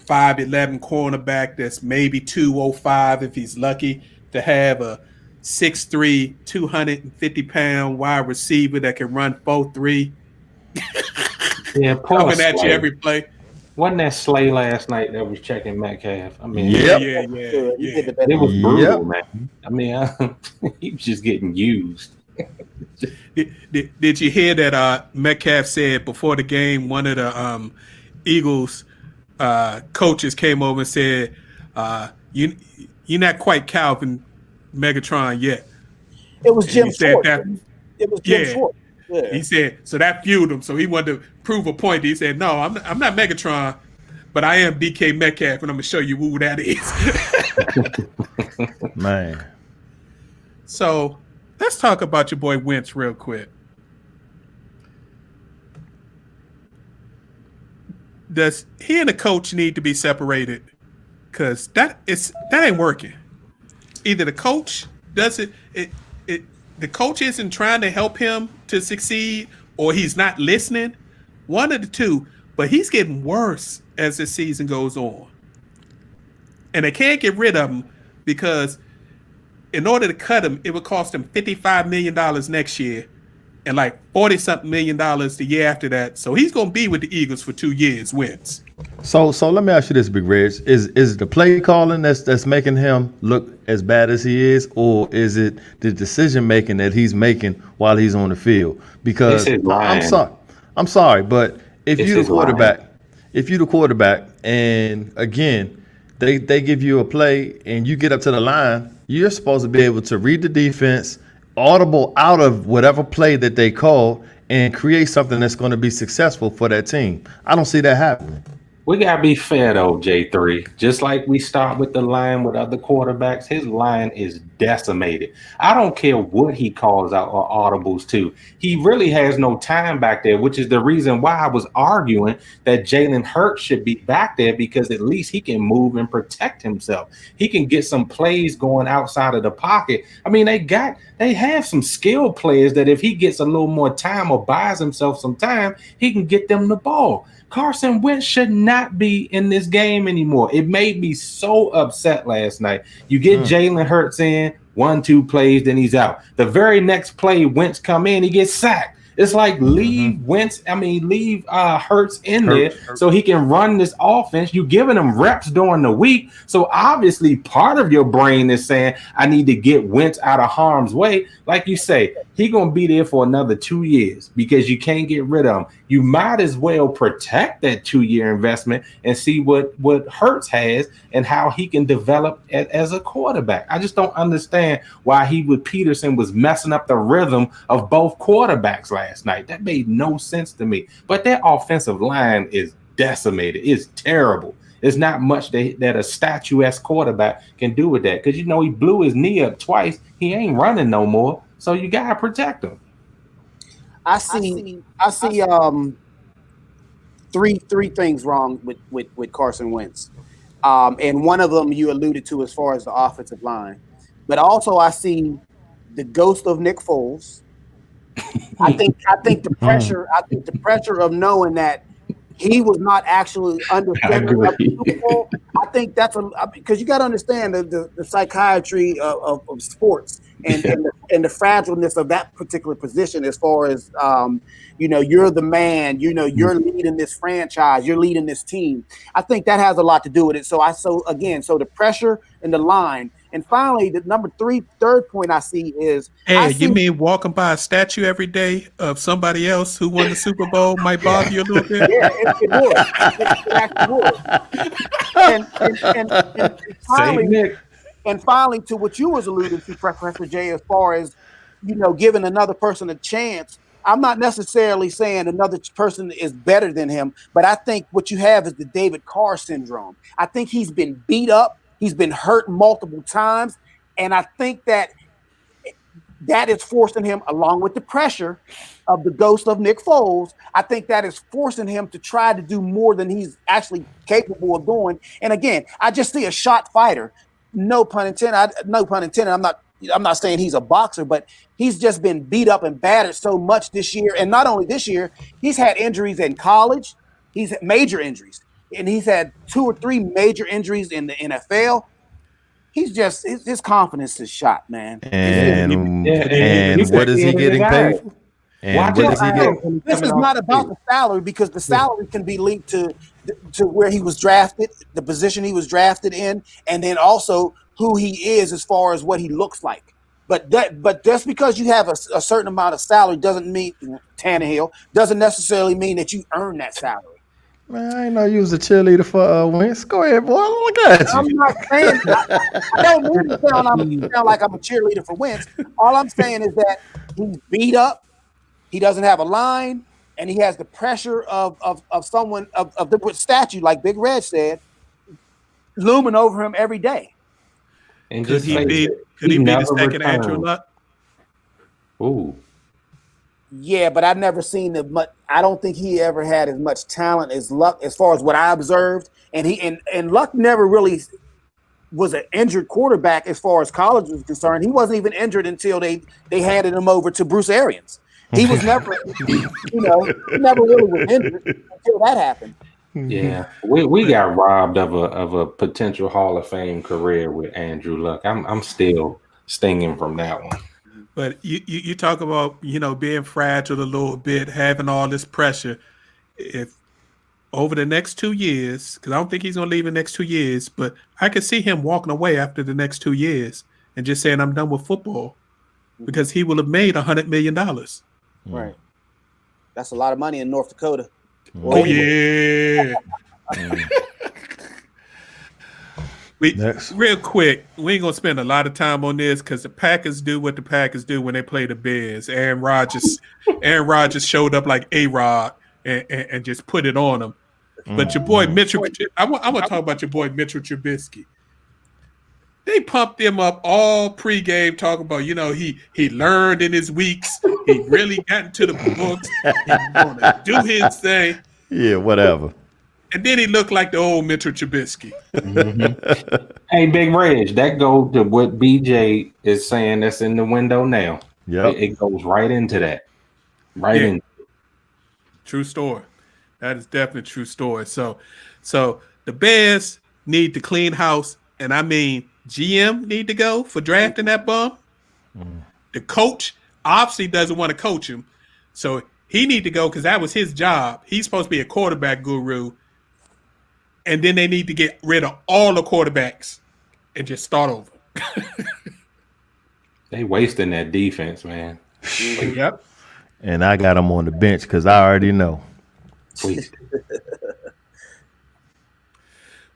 5'11" cornerback that's maybe 205 if he's lucky, to have a 6'3", 250-pound wide receiver that can run 4.3. Yeah, Coming at you every play. Wasn't that Slay last night that was checking Metcalf? I mean, Yep. Yeah. it was brutal, man. I mean, he was just getting used. Did you hear that Metcalf said before the game, one of the Eagles coaches came over and said, you're not quite Calvin Megatron yet. It was Jim Schwartz. It was Jim Schwartz. Yeah. He said, so that fueled him. So he wanted to prove a point. He said, no, I'm not Megatron, but I am DK Metcalf, and I'm going to show you who that is. Man. So let's talk about your boy Wentz real quick. Does he and the coach need to be separated? Because that ain't working. Either the coach does it, the coach isn't trying to help him to succeed, or he's not listening. One of the two, but he's getting worse as the season goes on. And they can't get rid of him because in order to cut him, it would cost him $55 million next year and like 40-something million dollars the year after that. So he's going to be with the Eagles for 2 years, Wentz. So let me ask you this, Big Reg. Is the play calling that's making him look as bad as he is, or is it the decision making that he's making while he's on the field? Because I'm sorry, but if you're the quarterback, and again, they give you a play and you get up to the line, you're supposed to be able to read the defense, audible out of whatever play that they call, and create something that's going to be successful for that team. I don't see that happening. We gotta be fair though, J3. Just like we start with the line with other quarterbacks, his line is decimated. I don't care what he calls out or audibles to. He really has no time back there, which is the reason why I was arguing that Jalen Hurts should be back there, because at least he can move and protect himself. He can get some plays going outside of the pocket. I mean, they have some skilled players that if he gets a little more time or buys himself some time, he can get them the ball. Carson Wentz should not be in this game anymore. It made me so upset last night. You get Jalen Hurts in, 1-2 plays, then he's out. The very next play, Wentz come in, he gets sacked. It's like leave Hurts in there so he can run this offense. You giving him reps during the week. So obviously part of your brain is saying, I need to get Wentz out of harm's way. Like you say, he going to be there for another 2 years because you can't get rid of him. You might as well protect that 2-year investment and see what Hurts has and how he can develop as a quarterback. I just don't understand why Peterson was messing up the rhythm of both quarterbacks last night. That made no sense to me. But their offensive line is decimated. It's terrible. There's not much that a statuesque quarterback can do with that, because he blew his knee up twice. He ain't running no more, so you gotta protect him. I see three things wrong with Carson Wentz, and one of them you alluded to as far as the offensive line, but also I see the ghost of Nick Foles. I think the pressure. I think the pressure of knowing that he was not actually under center of the Super Bowl. I think that's because you got to understand the psychiatry of sports and the fragileness of that particular position as far as you're the man, you're leading this franchise, you're leading this team. I think that has a lot to do with it. So the pressure and the line. And finally, the third point I see is you mean walking by a statue every day of somebody else who won the Super Bowl might bother you a little bit? Yeah, it would. It actually would. And finally, to what you was alluding to, Professor J, as far as giving another person a chance. I'm not necessarily saying another person is better than him, but I think what you have is the David Carr syndrome. I think he's been beat up. He's been hurt multiple times, and I think that is forcing him, along with the pressure of the ghost of Nick Foles, I think that is forcing him to try to do more than he's actually capable of doing. And again, I just see a shot fighter. No pun intended. I'm not saying he's a boxer, but he's just been beat up and battered so much this year. And not only this year, he's had injuries in college. He's had major injuries. And he's had 2 or 3 major injuries in the NFL. His confidence is shot, man. And what is he getting paid? This is not about the salary, because the salary can be linked to where he was drafted, the position he was drafted in, and then also who he is as far as what he looks like. But just because you have a certain amount of salary doesn't mean doesn't necessarily mean that you earn that salary. Man, I ain't know you was a cheerleader for Wentz. Go ahead, boy. Look at you. I'm not saying I don't mean to sound like I'm a cheerleader for Wentz. All I'm saying is that he's beat up. He doesn't have a line, and he has the pressure of someone of the statue, like Big Red said, looming over him every day. And could he be the second Andrew Luck? Ooh. Yeah, but I've never seen I don't think he ever had as much talent as Luck, as far as what I observed. And Luck never really was an injured quarterback as far as college was concerned. He wasn't even injured until they handed him over to Bruce Arians. He was never, he never really was injured until that happened. Yeah, we got robbed of a potential Hall of Fame career with Andrew Luck. I'm still stinging from that one. But you talk about, being fragile a little bit, having all this pressure. If over the next 2 years, because I don't think he's going to leave in the next 2 years, but I could see him walking away after the next 2 years and just saying, I'm done with football, because he will have made $100 million. Right. That's a lot of money in North Dakota. Oh, yeah. Real quick, we ain't gonna spend a lot of time on this because the Packers do what the Packers do when they play the Bears. Aaron Rodgers showed up like A-Rod and just put it on them. But your boy Mitchell, I want to talk about your boy Mitchell Trubisky. They pumped him up all pregame, talking about, he learned in his weeks. He really got into the books. He's going to do his thing. Yeah, whatever. And then he looked like the old Mitchell Trubisky. Hey, Big Reg, that goes to what BJ is saying that's in the window now. Yeah. It goes right into that. Right in. True story. That is definitely a true story. So the Bears need to clean house, and I mean GM need to go for drafting that bum. The coach obviously doesn't want to coach him, so he need to go because that was his job. He's supposed to be a quarterback guru, and then they need to get rid of all the quarterbacks and just start over. They wasting that defense, man. Yep. And I got him on the bench because I already know.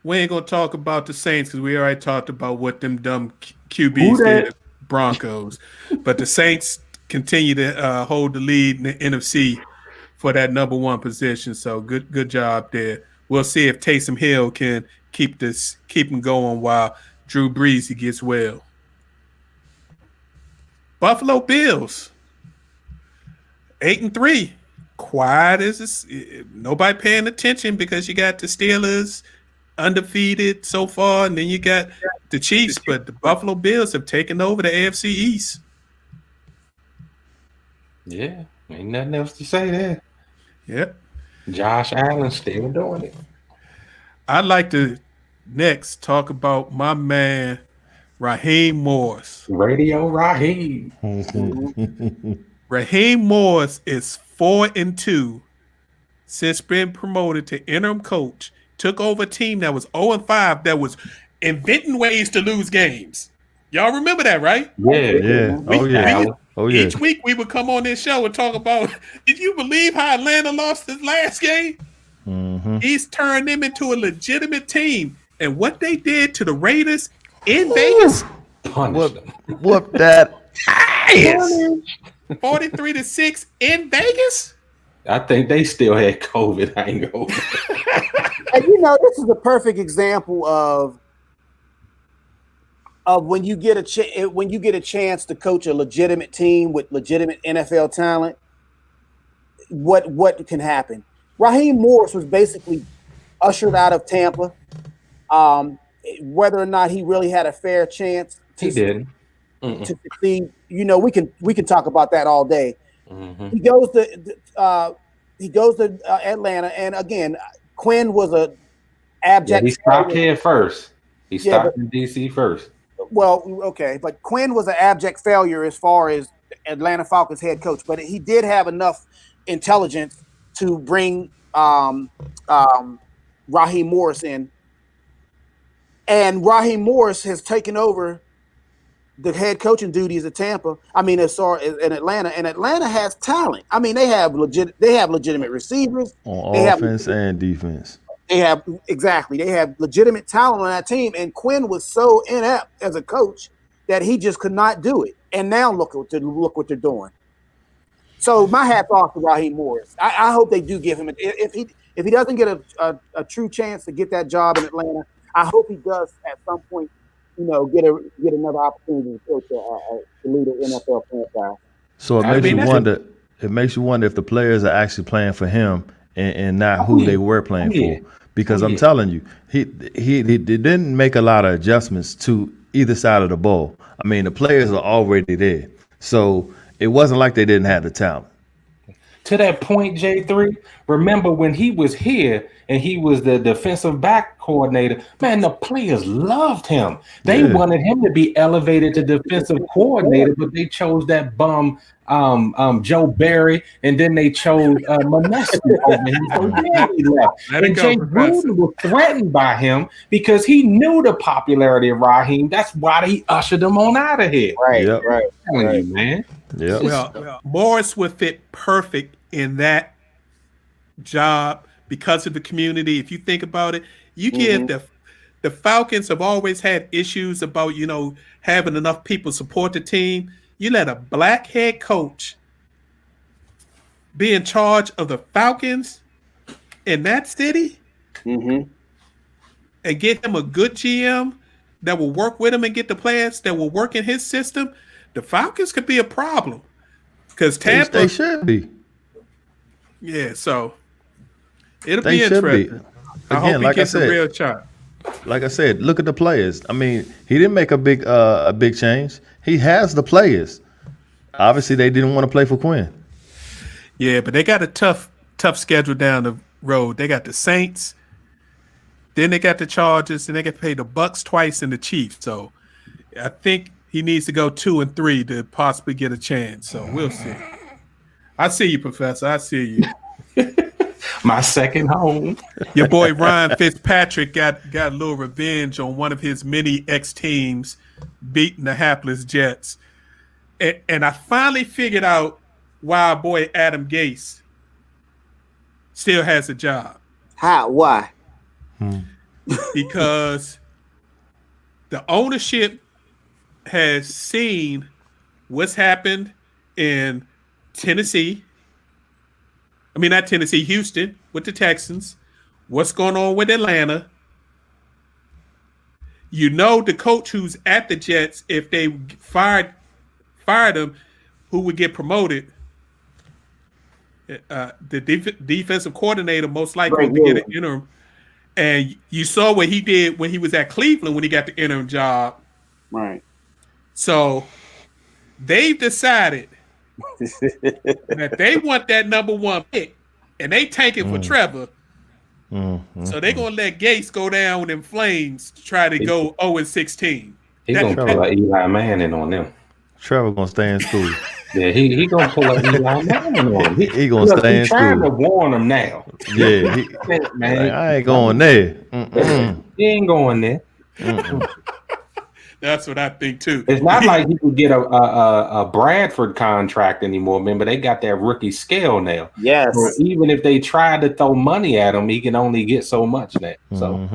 We ain't gonna talk about the Saints because we already talked about what them dumb QBs did at Broncos. But the Saints continue to hold the lead in the NFC for that number one position. So good job there. We'll see if Taysom Hill can keep him going while Drew Brees gets well. Buffalo Bills 8-3. Quiet as this. Nobody paying attention because you got the Steelers undefeated so far, and then you got the Chiefs, but the Buffalo Bills have taken over the AFC East. Yeah, ain't nothing else to say there. Yep. Josh Allen still doing it. I'd like to next talk about my man Raheem Morris. Radio Raheem. Raheem Morris is 4-2 since being promoted to interim coach. Took over a team that was 0-5 that was inventing ways to lose games. Y'all remember that, right? Yeah. Each week we would come on this show and talk about, did you believe how Atlanta lost this last game? Mm-hmm. He's turned them into a legitimate team. And what they did to the Raiders in Vegas, Whoop that ass. 43-6 in Vegas. I think they still had COVID hangover. And this is a perfect example of when you get a chance to coach a legitimate team with legitimate NFL talent, what can happen. Raheem Morris was basically ushered out of Tampa. Whether or not he really had a fair chance He didn't. to succeed, we can talk about that all day. Mm-hmm. He goes to Atlanta, and again, Quinn was a abject. He stopped here first. He stopped in DC first. Well, okay, but Quinn was an abject failure as far as Atlanta Falcons head coach, but he did have enough intelligence to bring Raheem Morris in, and Raheem Morris has taken over the head coaching duties at Tampa. I mean, as far as in Atlanta, and Atlanta has talent. I mean, they have legitimate receivers On offense and defense. They have legitimate talent on that team. And Quinn was so inept as a coach that he just could not do it. And now look what they're doing. So my hat's off to Raheem Morris. I hope they do give him if he doesn't get a true chance to get that job in Atlanta. I hope he does at some point. Get another opportunity to coach to lead an NFL franchise. So it makes you wonder if the players are actually playing for him and not who they were playing for. Because I'm telling you, he didn't make a lot of adjustments to either side of the ball. I mean, the players are already there, so it wasn't like they didn't have the talent. To that point, J3, remember when he was here and he was the defensive back coordinator, man, the players loved him. They wanted him to be elevated to defensive coordinator, but they chose that bum Joe Barry, and then they chose Manessky over him. So he left. And Jay Gruden was threatened by him because he knew the popularity of Raheem. That's why he ushered him on out of here. Right. I'm telling you, man. Yeah. Well, Morris would fit perfect in that job because of the community. If you think about it, you give the Falcons have always had issues about, having enough people support the team. You let a black head coach be in charge of the Falcons in that city. Mm-hmm. and get him a good GM that will work with him and get the players that will work in his system, the Falcons could be a problem. Because Tampa, They should be. yeah, so it'll They be should be. interesting. I hope Again, he like I gets a said, real shot. like I said, look at the players. I mean, he didn't make a big change. He has the players. Obviously, they didn't want to play for Quinn. Yeah, but they got a tough schedule down the road. They got the Saints, then they got the Chargers, and they get paid the Bucks twice and the Chiefs. So I think he needs to go 2-3 to possibly get a chance. So we'll see. I see you, Professor. I see you. My second home. Your boy Ryan Fitzpatrick got a little revenge on one of his many ex-teams beating the hapless Jets. And I finally figured out why our boy Adam Gase still has a job. How? Why? Because the ownership has seen what's happened in Tennessee. I mean, not Tennessee, Houston with the Texans. What's going on with Atlanta? You know, the coach who's at the Jets, if they fired him, who would get promoted? The defensive coordinator most likely to get an interim. And you saw what he did when he was at Cleveland when he got the interim job. Right. So they've decided that they want that number one pick, and they tanking for Trevor. So they're gonna let Gates go down in flames to try to go 0-16. He's gonna pull a Eli Manning on them. Trevor gonna stay in school. Yeah, he gonna pull a Eli Manning on them. He gonna stay in He's trying to school. warn them now. Yeah, Man, I ain't going there. he ain't going there. That's what I think too. It's not like he could get a Bradford contract anymore. Remember, they got that rookie scale now. Yes. So even if they try to throw money at him, he can only get so much now. So,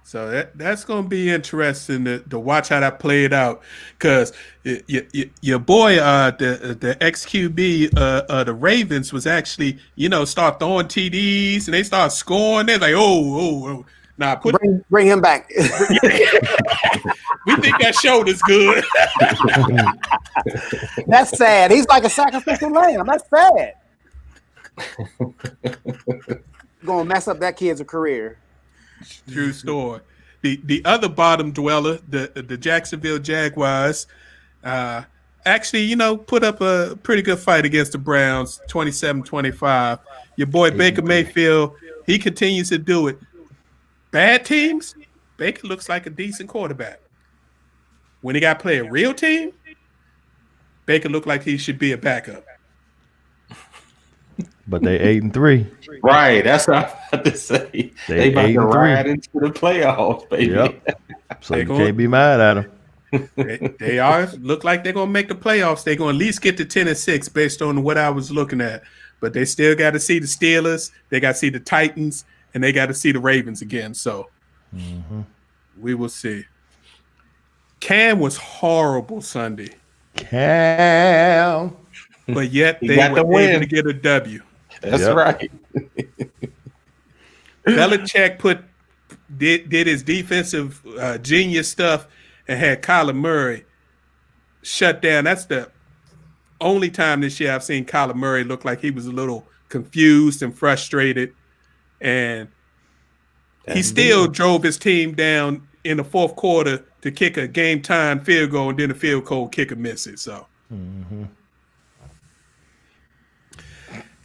So that's going to be interesting to watch how that played out, because your boy, the ex-QB, the Ravens was actually, start throwing TDs and they start scoring. They're like, oh. Nah, bring him back. We think that shoulder's good. That's sad. He's like a sacrificial lamb. That's sad. Gonna mess up that kid's career. True story. The other bottom dweller, the Jacksonville Jaguars, actually, put up a pretty good fight against the Browns, 27-25. Your boy Baker Mayfield, he continues to do it. Bad teams, Baker looks like a decent quarterback. When he got to play a real team, Baker looked like he should be a backup. But they 8-3. right, that's what I was about to say. They about to 8-3. ride into the playoffs, baby. Yep. So you can't be mad at them. They look like they're gonna make the playoffs. They're gonna at least get to 10-6 based on what I was looking at. But they still got to see the Steelers. They got to see the Titans. And they got to see the Ravens again. So we will see. Cam was horrible Sunday. Cam. But yet they were able to get a W. That's right. Belichick did his defensive genius stuff and had Kyler Murray shut down. That's the only time this year I've seen Kyler Murray look like he was a little confused and frustrated. And he still drove his team down in the fourth quarter to kick a game-time field goal, and then the field goal kicker misses. So,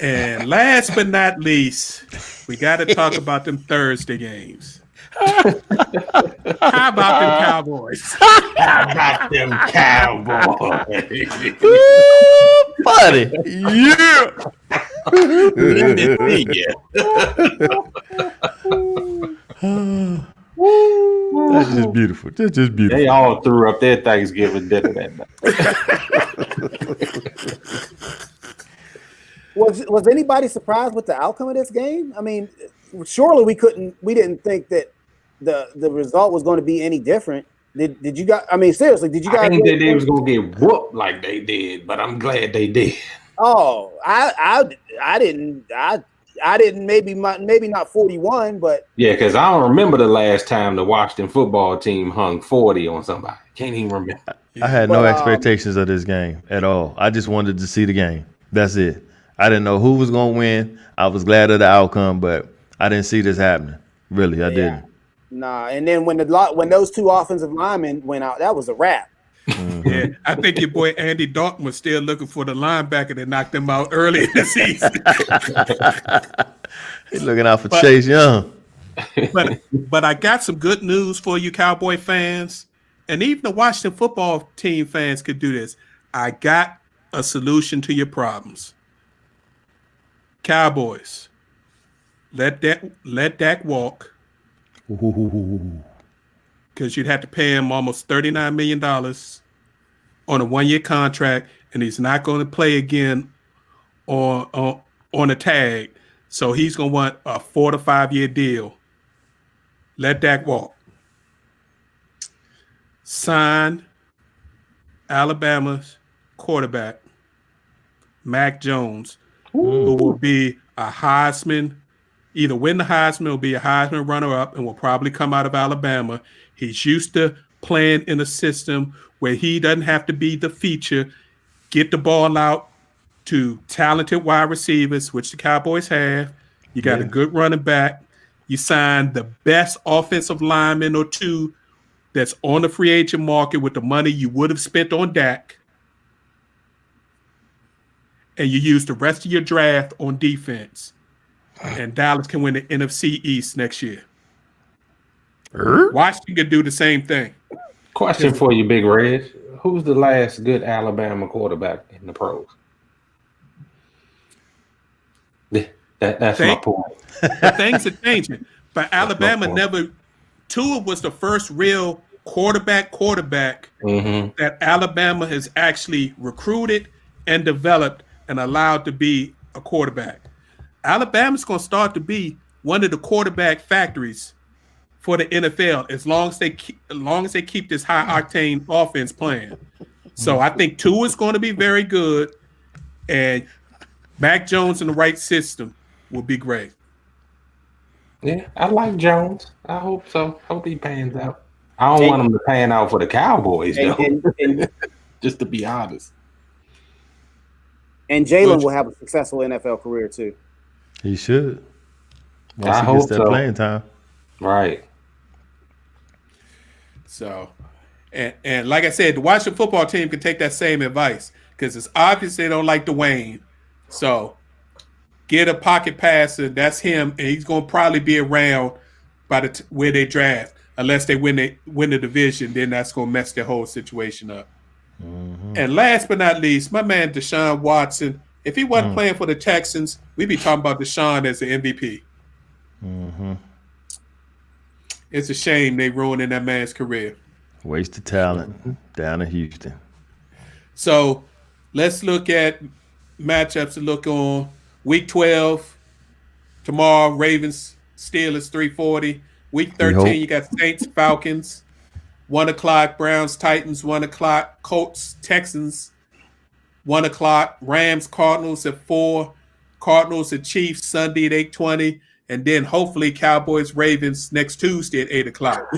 And last but not least, we got to talk about them Thursday games. How about them Cowboys? How about them Cowboys? Buddy. Yeah. Let me see you. That's just beautiful. That's just beautiful. They all threw up their Thanksgiving dinner that night. Was anybody surprised with the outcome of this game? I mean, surely we didn't think that the result was going to be any different. Did you guys? I mean, seriously, did you guys? I think that they was gonna get whooped like they did, but I'm glad they did. Oh, I didn't. I didn't. Maybe not 41, but Yeah, because I don't remember the last time the Washington football team hung 40 on somebody. Can't even remember. I had no But, expectations of this game at all. I just wanted to see the game. That's it. I didn't know who was going to win. I was glad of the outcome, but I didn't see this happening. Really, I didn't. nah. And then when those two offensive linemen went out, that was a wrap. Yeah, I think your boy Andy Dalton was still looking for the linebacker that knocked him out early in the season. He's looking out for Chase Young. But I got some good news for you, Cowboy fans, and even the Washington football team fans could do this. I got a solution to your problems. Cowboys, let Dak walk, because you'd have to pay him almost $39 million on a 1-year contract, and he's not going to play again on a tag. So he's going to want a 4 to 5 year deal. Let Dak walk. Sign Alabama's quarterback, Mac Jones, who will be a Heisman, either win the Heisman or be a Heisman runner-up, and will probably come out of Alabama. He's used to playing in a system where he doesn't have to be the feature, get the ball out to talented wide receivers, which the Cowboys have. You got a good running back. You signed the best offensive lineman or two that's on the free agent market with the money you would have spent on Dak. And you use the rest of your draft on defense. And Dallas can win the NFC East next year. Washington could do the same thing. Question for you, Big Red. Who's the last good Alabama quarterback in the pros? That's my point. Things are changing. But Alabama Tua was the first real quarterback that Alabama has actually recruited and developed and allowed to be a quarterback. Alabama's going to start to be one of the quarterback factories for the NFL as long as they keep this high octane offense playing. So I think Tua is going to be very good, and Mac Jones in the right system will be great. Yeah, I like Jones. I hope so. Hope he pans out. I don't want him to pan out for the Cowboys, though. Just to be honest. And Jalen will have a successful NFL career too. He should. Once I he hope gets that so. playing time. Right. So, and like I said, the Washington football team can take that same advice because it's obvious they don't like Dwayne. So, get a pocket passer. That's him, and he's going to probably be around by where they draft. Unless they win the division, then that's going to mess their whole situation up. Mm-hmm. And last but not least, my man Deshaun Watson. If he wasn't playing for the Texans, we'd be talking about Deshaun as the MVP. Mm-hmm. It's a shame they ruining that man's career. Wasted talent down in Houston. So let's look at matchups to look on. Week 12, tomorrow, Ravens, Steelers, 3:40. Week 13, you got Saints, Falcons, 1 o'clock, Browns, Titans, 1 o'clock, Colts, Texans, 1 o'clock, Rams, Cardinals at 4, Cardinals and Chiefs Sunday at 8:20, and then hopefully Cowboys, Ravens next Tuesday at 8 o'clock.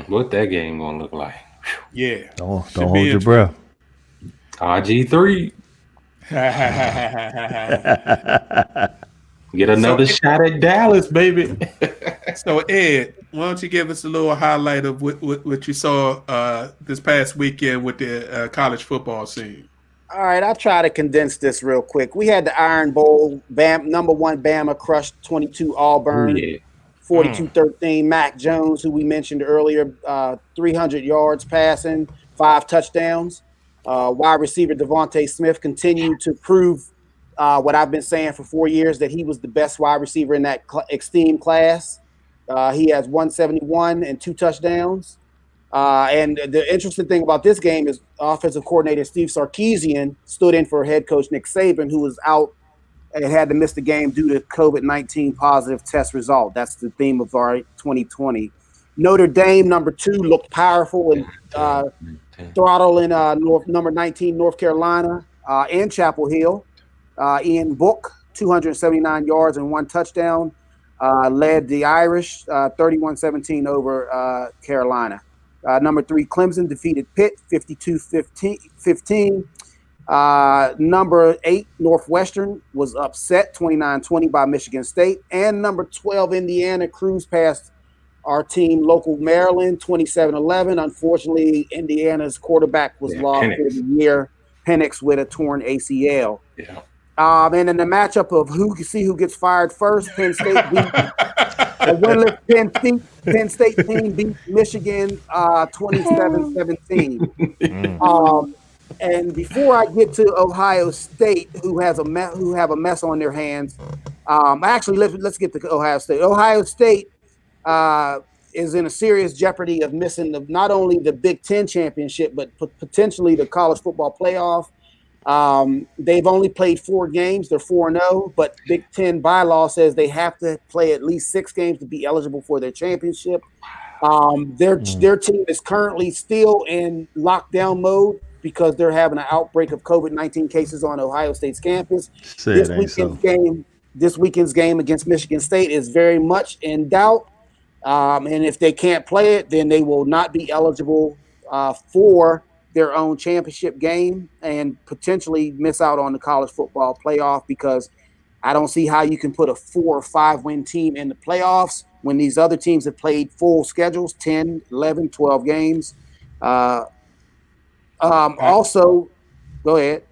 What that game gonna look like? Yeah. Don't hold your breath. RG3. Get another shot at Dallas, baby. So, Ed, why don't you give us a little highlight of what you saw this past weekend with the college football scene? All right, I'll try to condense this real quick. We had the Iron Bowl. Number 1 Bama crushed 22 Auburn, 42-13. Mac Jones, who we mentioned earlier, 300 yards passing, 5 touchdowns. Wide receiver Devontae Smith continued to prove what I've been saying for 4 years, that he was the best wide receiver in that esteemed class. He has 171 and 2 touchdowns. And the interesting thing about this game is offensive coordinator Steve Sarkisian stood in for head coach Nick Saban, who was out and had to miss the game due to COVID-19 positive test result. That's the theme of our 2020. Notre Dame, number 2, looked powerful and throttling number 19 North Carolina and Chapel Hill. Ian Book 279 yards and 1 touchdown. Led the Irish 31-17 over Carolina. Number 3, Clemson defeated Pitt 52-15. Number 8, Northwestern was upset 29-20 by Michigan State. And number 12, Indiana cruised past our team, local Maryland, 27-11. Unfortunately, Indiana's quarterback was lost for the year. Penix with a torn ACL. Yeah. And in the matchup of who gets fired first, Penn State beat a winless Penn State team beat Michigan 27-17. And before I get to Ohio State, who have a mess on their hands, actually let's get to Ohio State. Ohio State is in a serious jeopardy of missing not only the Big Ten championship, but potentially the college football playoff. They've only played 4 games. They're 4-0, but Big Ten bylaw says they have to play at least 6 games to be eligible for their championship. Their team is currently still in lockdown mode because they're having an outbreak of COVID-19 cases on Ohio State's campus. This weekend's game against Michigan State is very much in doubt. And if they can't play it, then they will not be eligible for their own championship game and potentially miss out on the college football playoff, because I don't see how you can put a 4 or 5 win team in the playoffs when these other teams have played full schedules, 10, 11, 12 games. Also, go ahead.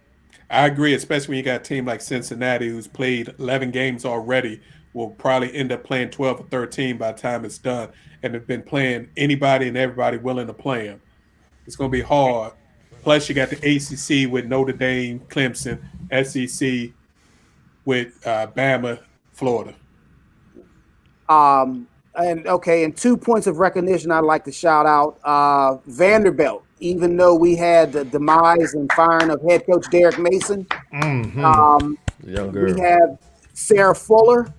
I agree, especially when you got a team like Cincinnati who's played 11 games already, will probably end up playing 12 or 13 by the time it's done, and have been playing anybody and everybody willing to play them. It's going to be hard. Plus, you got the ACC with Notre Dame, Clemson, SEC with Bama, Florida. And 2 points of recognition I'd like to shout out. Vanderbilt, even though we had the demise and firing of head coach Derek Mason, we have Sarah Fuller,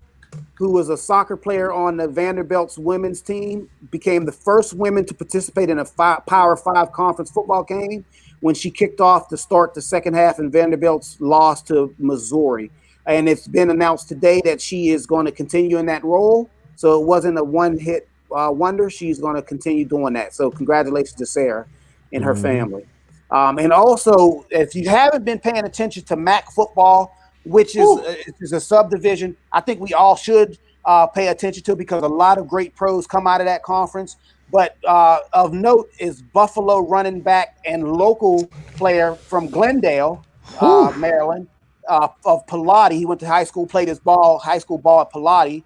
who was a soccer player on the Vanderbilt's women's team, became the first woman to participate in a Power 5 conference football game when she kicked off to start the second half in Vanderbilt's loss to Missouri. And it's been announced today that she is going to continue in that role. So it wasn't a one-hit wonder. She's going to continue doing that. So congratulations to Sarah and her family. And also, if you haven't been paying attention to MAC football, which is a subdivision, I think we all should pay attention to, because a lot of great pros come out of that conference. But of note is Buffalo running back and local player from Glendale, Maryland, of Pilati. He went to high school, played his high school ball at Pilati.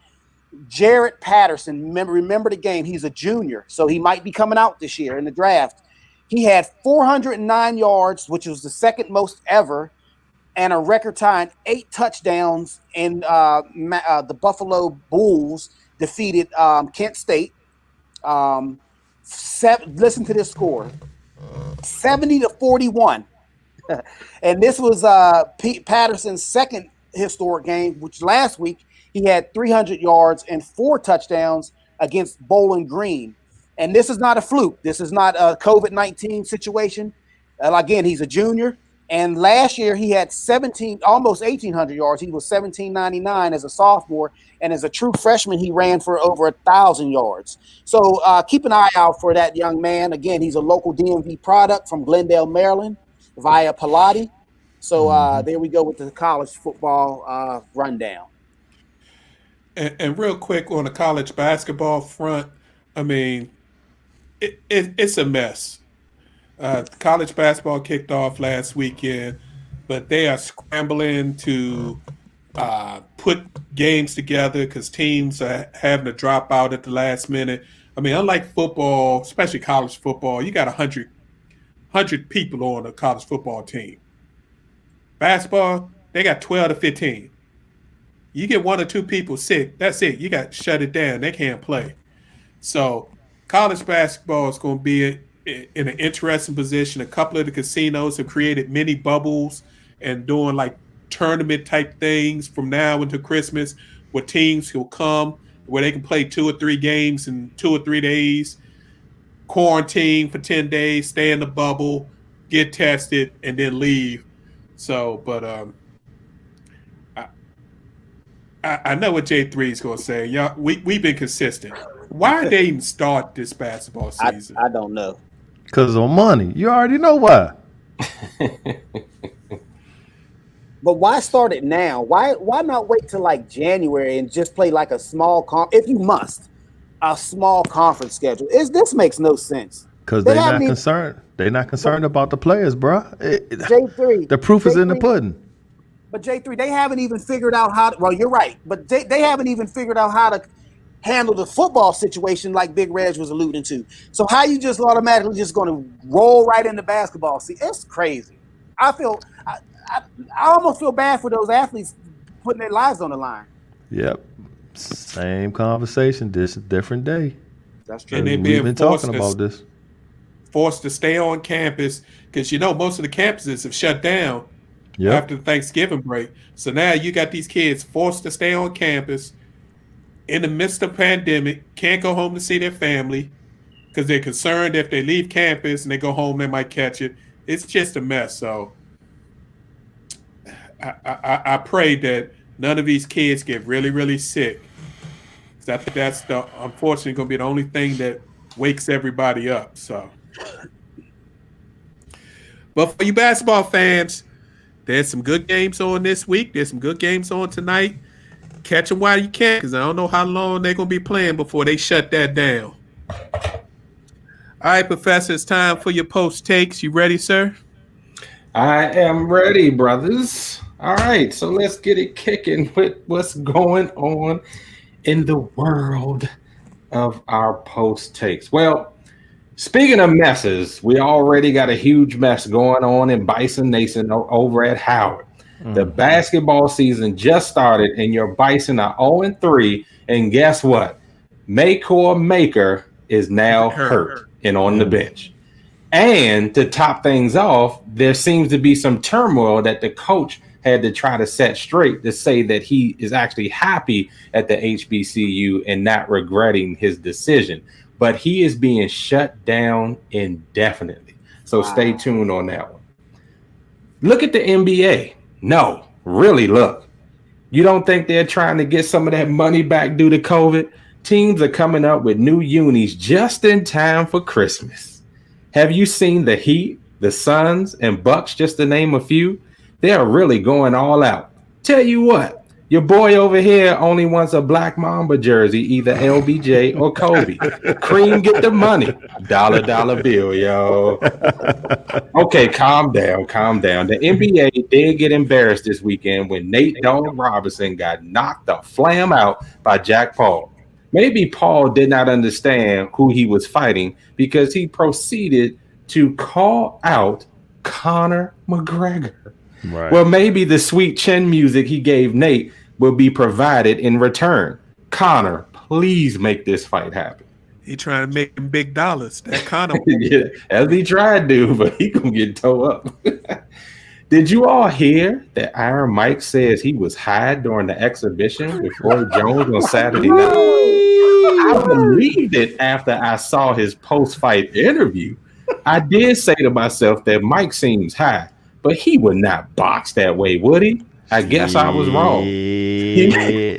Jarrett Patterson, remember the game. He's a junior, so he might be coming out this year in the draft. He had 409 yards, which was the second most ever, and a record-tying 8 touchdowns. And the Buffalo Bulls defeated Kent State. Listen to this score: 70-41. And this was Pete Patterson's second historic game, which last week he had 300 yards and 4 touchdowns against Bowling Green. And this is not a fluke. This is not a COVID-19 situation. Again, he's a junior. And last year he had almost 1,800 yards. He was 1,799 as a sophomore. And as a true freshman, he ran for over 1,000 yards. So keep an eye out for that young man. Again, he's a local DMV product from Glendale, Maryland, via Pilati. So there we go with the college football rundown. And real quick on the college basketball front, I mean, it's a mess. College basketball kicked off last weekend, but they are scrambling to put games together because teams are having to drop out at the last minute. I mean, unlike football, especially college football, you got 100 people on a college football team. Basketball, they got 12 to 15. You get 1 or 2 people sick, that's it. You got to shut it down. They can't play. So college basketball is going to be in an interesting position. A couple of the casinos have created mini bubbles and doing like tournament type things from now until Christmas, where teams will come where they can play 2 or 3 games in 2 or 3 days, quarantine for 10 days, stay in the bubble, get tested, and then leave. So, but I know what J3 is gonna say. Y'all, we've been consistent. Why did they even start this basketball season? I don't know. Because of money. You already know why. But why start it now? Why not wait till like January and just play like a small if you must, a small conference schedule? This makes no sense. Because they're not concerned. They're not concerned about the players, bro. J3. The proof is in the pudding. But J3, they haven't even figured out how to, well, you're right, but they haven't even figured out how to handle the football situation like Big Reg was alluding to. So how you just automatically just going to roll right into basketball? See, it's crazy. I almost feel bad for those athletes putting their lives on the line. Yep. Same conversation, this different day. That's true. And they're We've been talking about this. Forced to stay on campus because most of the campuses have shut down after the Thanksgiving break. So now you got these kids forced to stay on campus in the midst of pandemic, can't go home to see their family because they're concerned if they leave campus and they go home, they might catch it. It's just a mess. So I pray that none of these kids get really, really sick. I think that's unfortunately going to be the only thing that wakes everybody up. So, but for you basketball fans, there's some good games on this week. There's some good games on tonight. Catch them while you can, because I don't know how long they're going to be playing before they shut that down. All right, Professor, it's time for your post takes. You ready, sir? I am ready, brothers. All right, so let's get it kicking with what's going on in the world of our post takes. Well, speaking of messes, we already got a huge mess going on in Bison Nation over at Howard. The basketball season just started, and your Bison are 0-3. And guess what? Makor Maker is now hurt and on the bench. And to top things off, there seems to be some turmoil that the coach had to try to set straight to say that he is actually happy at the HBCU and not regretting his decision. But he is being shut down indefinitely. So stay tuned on that one. Look at the NBA. No, really look. You don't think they're trying to get some of that money back due to COVID? Teams are coming up with new unis just in time for Christmas. Have you seen the Heat, the Suns, and Bucks, just to name a few? They are really going all out. Tell you what, your boy over here only wants a Black Mamba jersey, either LBJ or Kobe. Cream, get the money. Dollar bill, yo. Okay, calm down. The NBA did get embarrassed this weekend when Nate Dogg Robinson got knocked the flam out by Jack Paul. Maybe Paul did not understand who he was fighting because he proceeded to call out Conor McGregor. Right. Well, maybe the sweet chin music he gave Nate will be provided in return. Conor, please make this fight happen. He trying to make them big dollars. That Conor. Yeah, as he tried to, but he gonna get towed up. Did you all hear that Iron Mike says he was high during the exhibition with Roy Jones on Saturday night? I believed it after I saw his post-fight interview. I did say to myself that Mike seems high, but he would not box that way, would he? I guess I was wrong. He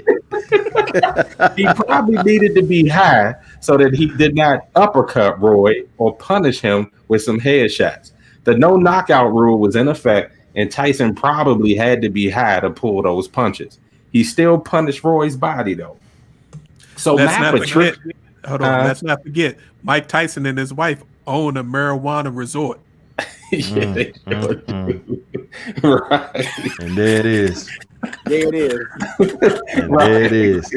probably needed to be high so that he did not uppercut Roy or punish him with some headshots. The no knockout rule was in effect, and Tyson probably had to be high to pull those punches. He still punished Roy's body, though. So let's not forget, Mike Tyson and his wife own a marijuana resort. Right. And there it is. There it is. And there it is.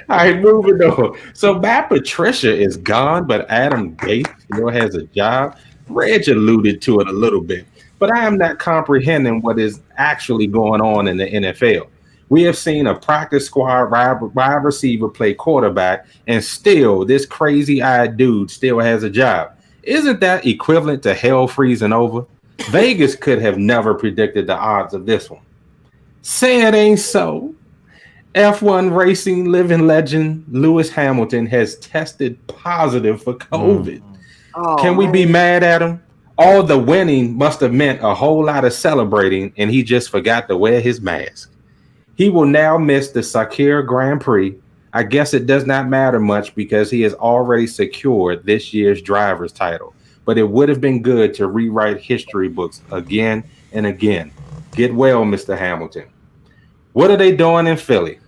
All right, moving on. So Matt Patricia is gone, but Adam Gase still has a job. Reg alluded to it a little bit, but I am not comprehending what is actually going on in the NFL. We have seen a practice squad wide receiver play quarterback, and still this crazy-eyed dude still has a job. Isn't that equivalent to hell freezing over? Vegas could have never predicted the odds of this one. Say it ain't so. F1 racing living legend Lewis Hamilton has tested positive for COVID. Can we be mad at him? All the winning must have meant a whole lot of celebrating, and he just forgot to wear his mask. He will now miss the Sakir Grand Prix. I guess it does not matter much because he has already secured this year's driver's title. But it would have been good to rewrite history books again and again. Get well, Mr. Hamilton. What are they doing in Philly?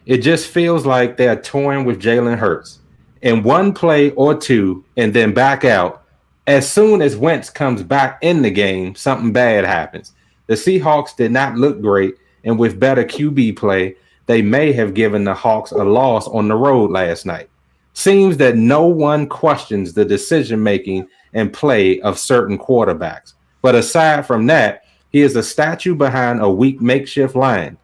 It just feels like they are toying with Jalen Hurts. In one play or two and then back out. As soon as Wentz comes back in the game, something bad happens. The Seahawks did not look great, and with better QB play, they may have given the Hawks a loss on the road last night. Seems that no one questions the decision-making and play of certain quarterbacks. But aside from that, he is a statue behind a weak makeshift line.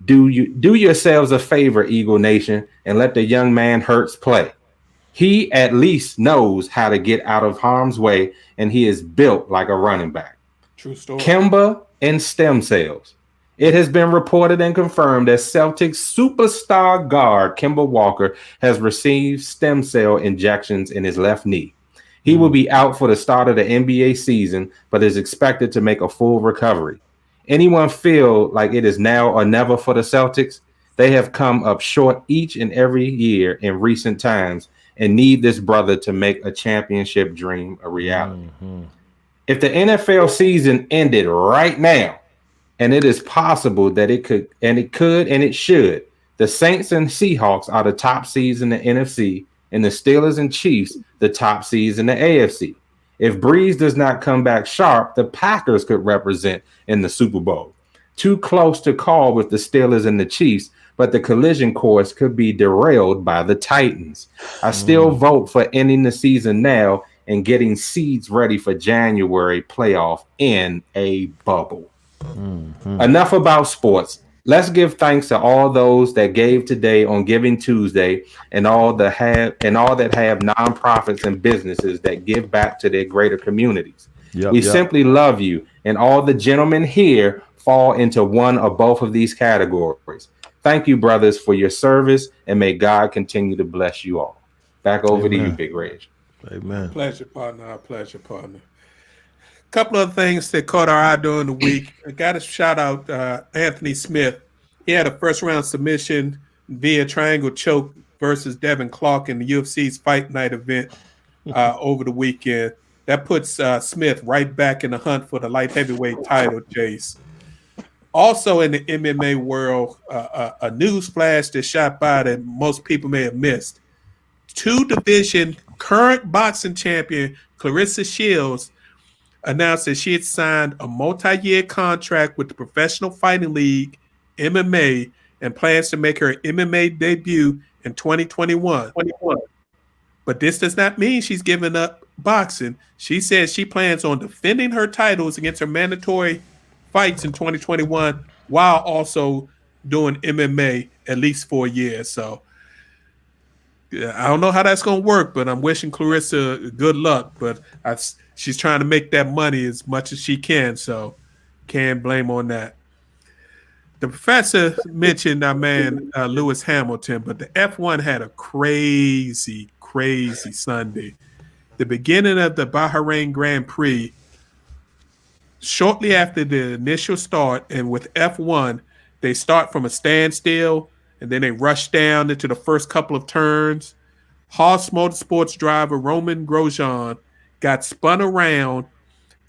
Do yourselves a favor, Eagle Nation, and let the young man Hurts play. He at least knows how to get out of harm's way, and he is built like a running back. True story. Kemba and stem cells. It has been reported and confirmed that Celtics superstar guard Kemba Walker has received stem cell injections in his left knee. He will be out for the start of the NBA season, but is expected to make a full recovery. Anyone feel like it is now or never for the Celtics? They have come up short each and every year in recent times and need this brother to make a championship dream a reality. If the NFL season ended right now, and it is possible that it could and it should, the Saints and Seahawks are the top seeds in the NFC, and the Steelers and Chiefs the top seeds in the AFC. If Breeze does not come back sharp, the Packers could represent in the Super Bowl. Too close to call with the Steelers and the Chiefs, but the collision course could be derailed by the Titans. I still vote for ending the season now and getting seeds ready for January playoff in a bubble. Enough about sports. Let's give thanks to all those that gave today on Giving Tuesday and all that have nonprofits and businesses that give back to their greater communities. We simply love you, and all the gentlemen here fall into one or both of these categories. Thank you, brothers, for your service, and may God continue to bless you all. Back over to you, Big Reg. Amen. Pleasure, partner. Our pleasure, partner. Couple of things that caught our eye during the week. I got to shout out Anthony Smith. He had a first round submission via triangle choke versus Devin Clark in the UFC's Fight Night event over the weekend. That puts Smith right back in the hunt for the light heavyweight title, Jace. Also in the MMA world, a news flash that shot by that most people may have missed. 2-division current boxing champion Clarissa Shields announced that she had signed a multi-year contract with the Professional Fighting League, MMA, and plans to make her MMA debut in 2021. But this does not mean she's giving up boxing. She says she plans on defending her titles against her mandatory fights in 2021 while also doing MMA at least for a year. So I don't know how that's going to work, but I'm wishing Clarissa good luck. But she's trying to make that money as much as she can, so can't blame on that. The professor mentioned our man Lewis Hamilton, but the F1 had a crazy Sunday. The beginning of the Bahrain Grand Prix, shortly after the initial start, and with F1, they start from a standstill, and then they rush down into the first couple of turns. Haas Motorsports driver Roman Grosjean got spun around,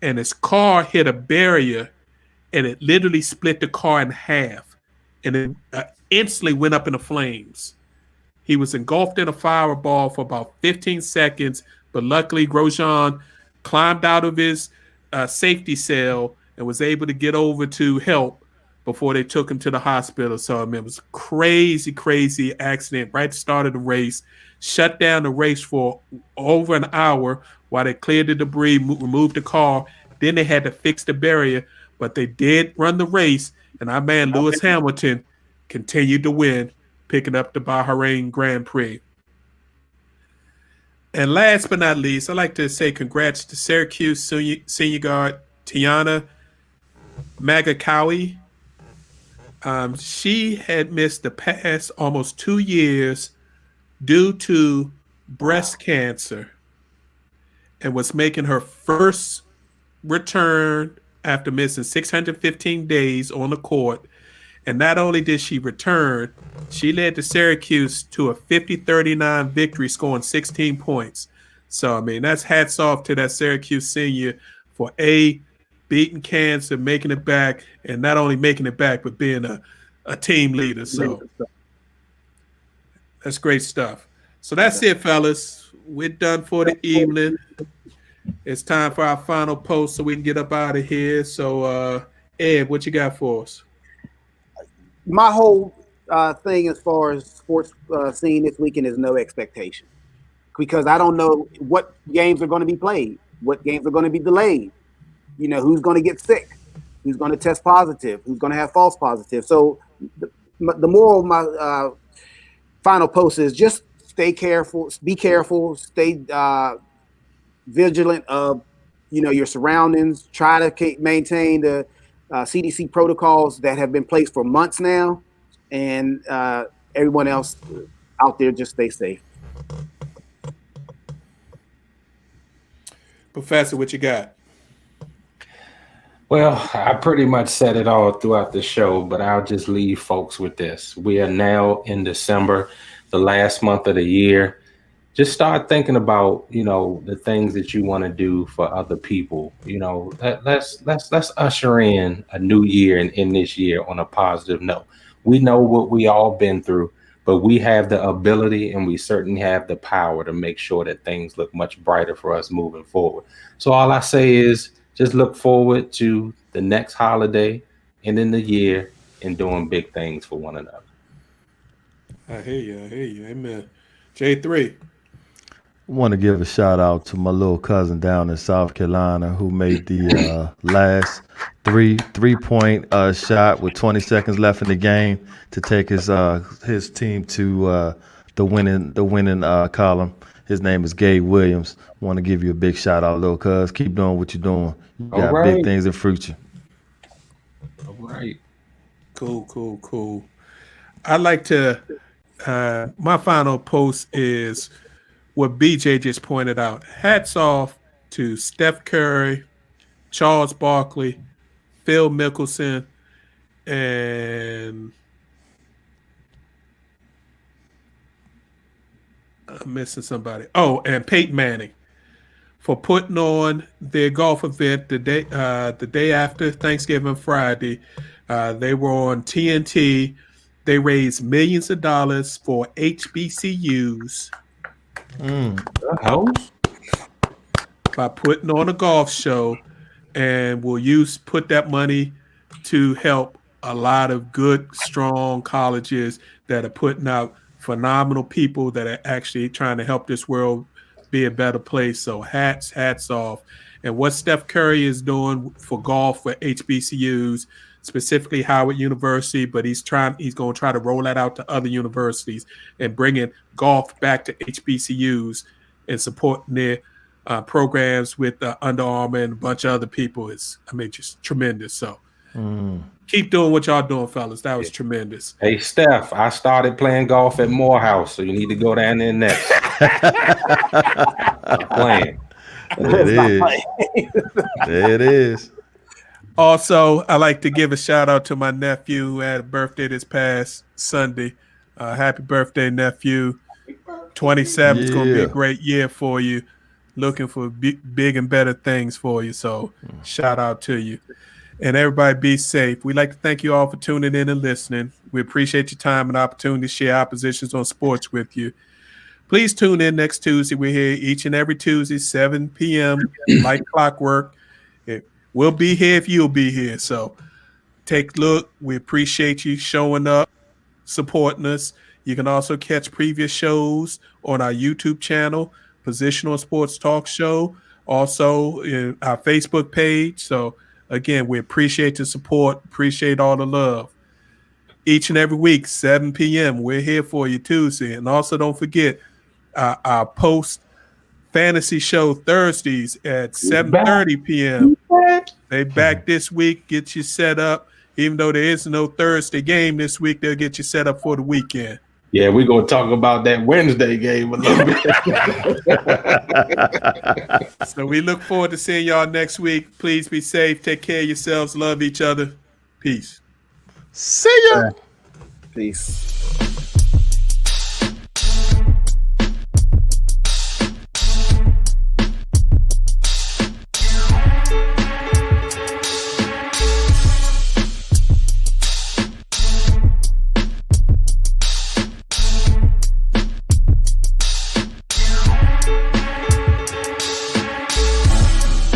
and his car hit a barrier, and it literally split the car in half, and it instantly went up in the flames. He was engulfed in a fireball for about 15 seconds, but luckily Grosjean climbed out of his safety cell and was able to get over to help before they took him to the hospital. So it was a crazy accident right at the start of the race. Shut down the race for over an hour while they cleared the debris, removed the car. Then they had to fix the barrier, but they did run the race, and our man Lewis Hamilton continued to win, picking up the Bahrain Grand Prix. And last but not least, I'd like to say congrats to Syracuse senior guard Tiana Magakawi. She had missed the past almost 2 years due to breast cancer and was making her first return after missing 615 days on the court. And not only did she return, she led the Syracuse to a 50-39 victory, scoring 16 points. So, I mean, that's hats off to that Syracuse senior for beating cancer, making it back, and not only making it back, but being a team leader. So that's great stuff. So that's it, fellas. We're done for the evening. It's time for our final post so we can get up out of here. So, Ed, what you got for us? My whole thing as far as sports scene this weekend is no expectation, because I don't know what games are going to be played, what games are going to be delayed. You know, who's going to get sick, who's going to test positive, who's going to have false positive. So the moral of my final post is just stay careful, be careful, stay vigilant of, you know, your surroundings. Try to maintain the CDC protocols that have been placed for months now, and everyone else out there, just stay safe. Professor, what you got? Well, I pretty much said it all throughout the show, but I'll just leave folks with this. We are now in December, the last month of the year. Just start thinking about, you know, the things that you want to do for other people. You know, let's usher in a new year and end this year on a positive note. We know what we all been through, but we have the ability and we certainly have the power to make sure that things look much brighter for us moving forward. So all I say is just look forward to the next holiday and in the year and doing big things for one another. I hear you. Amen. J3. I want to give a shout out to my little cousin down in South Carolina who made the last three-point shot with 20 seconds left in the game to take his team to the winning column. His name is Gabe Williams. I want to give you a big shout out, little cuz. Keep doing what you're doing. You got big things in future. All right. Cool. I'd like to my final post is what BJ just pointed out. Hats off to Steph Curry, Charles Barkley, Phil Mickelson, and I'm missing somebody. Oh, and Peyton Manning for putting on their golf event the day after Thanksgiving Friday. They were on TNT. They raised millions of dollars for HBCUs by putting on a golf show, and will put that money to help a lot of good, strong colleges that are putting out phenomenal people that are actually trying to help this world be a better place. So hats off. And what Steph Curry is doing for golf for HBCUs, specifically Howard University, but he's going to try to roll that out to other universities and bringing golf back to HBCUs and supporting their programs with Under Armour and a bunch of other people is, just tremendous. So keep doing what y'all doing, fellas. That was tremendous. Hey, Steph, I started playing golf at Morehouse, so you need to go down there next. I'm playing. There it is. Also, I like to give a shout out to my nephew who had a birthday this past Sunday. Happy birthday, nephew. 27 is going to be a great year for you. Looking for big and better things for you. So shout out to you. And everybody be safe. We'd like to thank you all for tuning in and listening. We appreciate your time and opportunity to share our positions on sports with you. Please tune in next Tuesday. We're here each and every Tuesday, 7 p.m., like clockwork. We'll be here if you'll be here. So take a look. We appreciate you showing up, supporting us. You can also catch previous shows on our YouTube channel, Positional Sports Talk Show, also in our Facebook page. So, again, we appreciate the support, appreciate all the love. Each and every week, 7 p.m., we're here for you Tuesday. And also don't forget our post-fantasy show Thursdays at 7:30 p.m. They back this week, get you set up. Even though there is no Thursday game this week, they'll get you set up for the weekend. Yeah, we're going to talk about that Wednesday game a little bit. So we look forward to seeing y'all next week. Please be safe. Take care of yourselves. Love each other. Peace. See ya. Peace.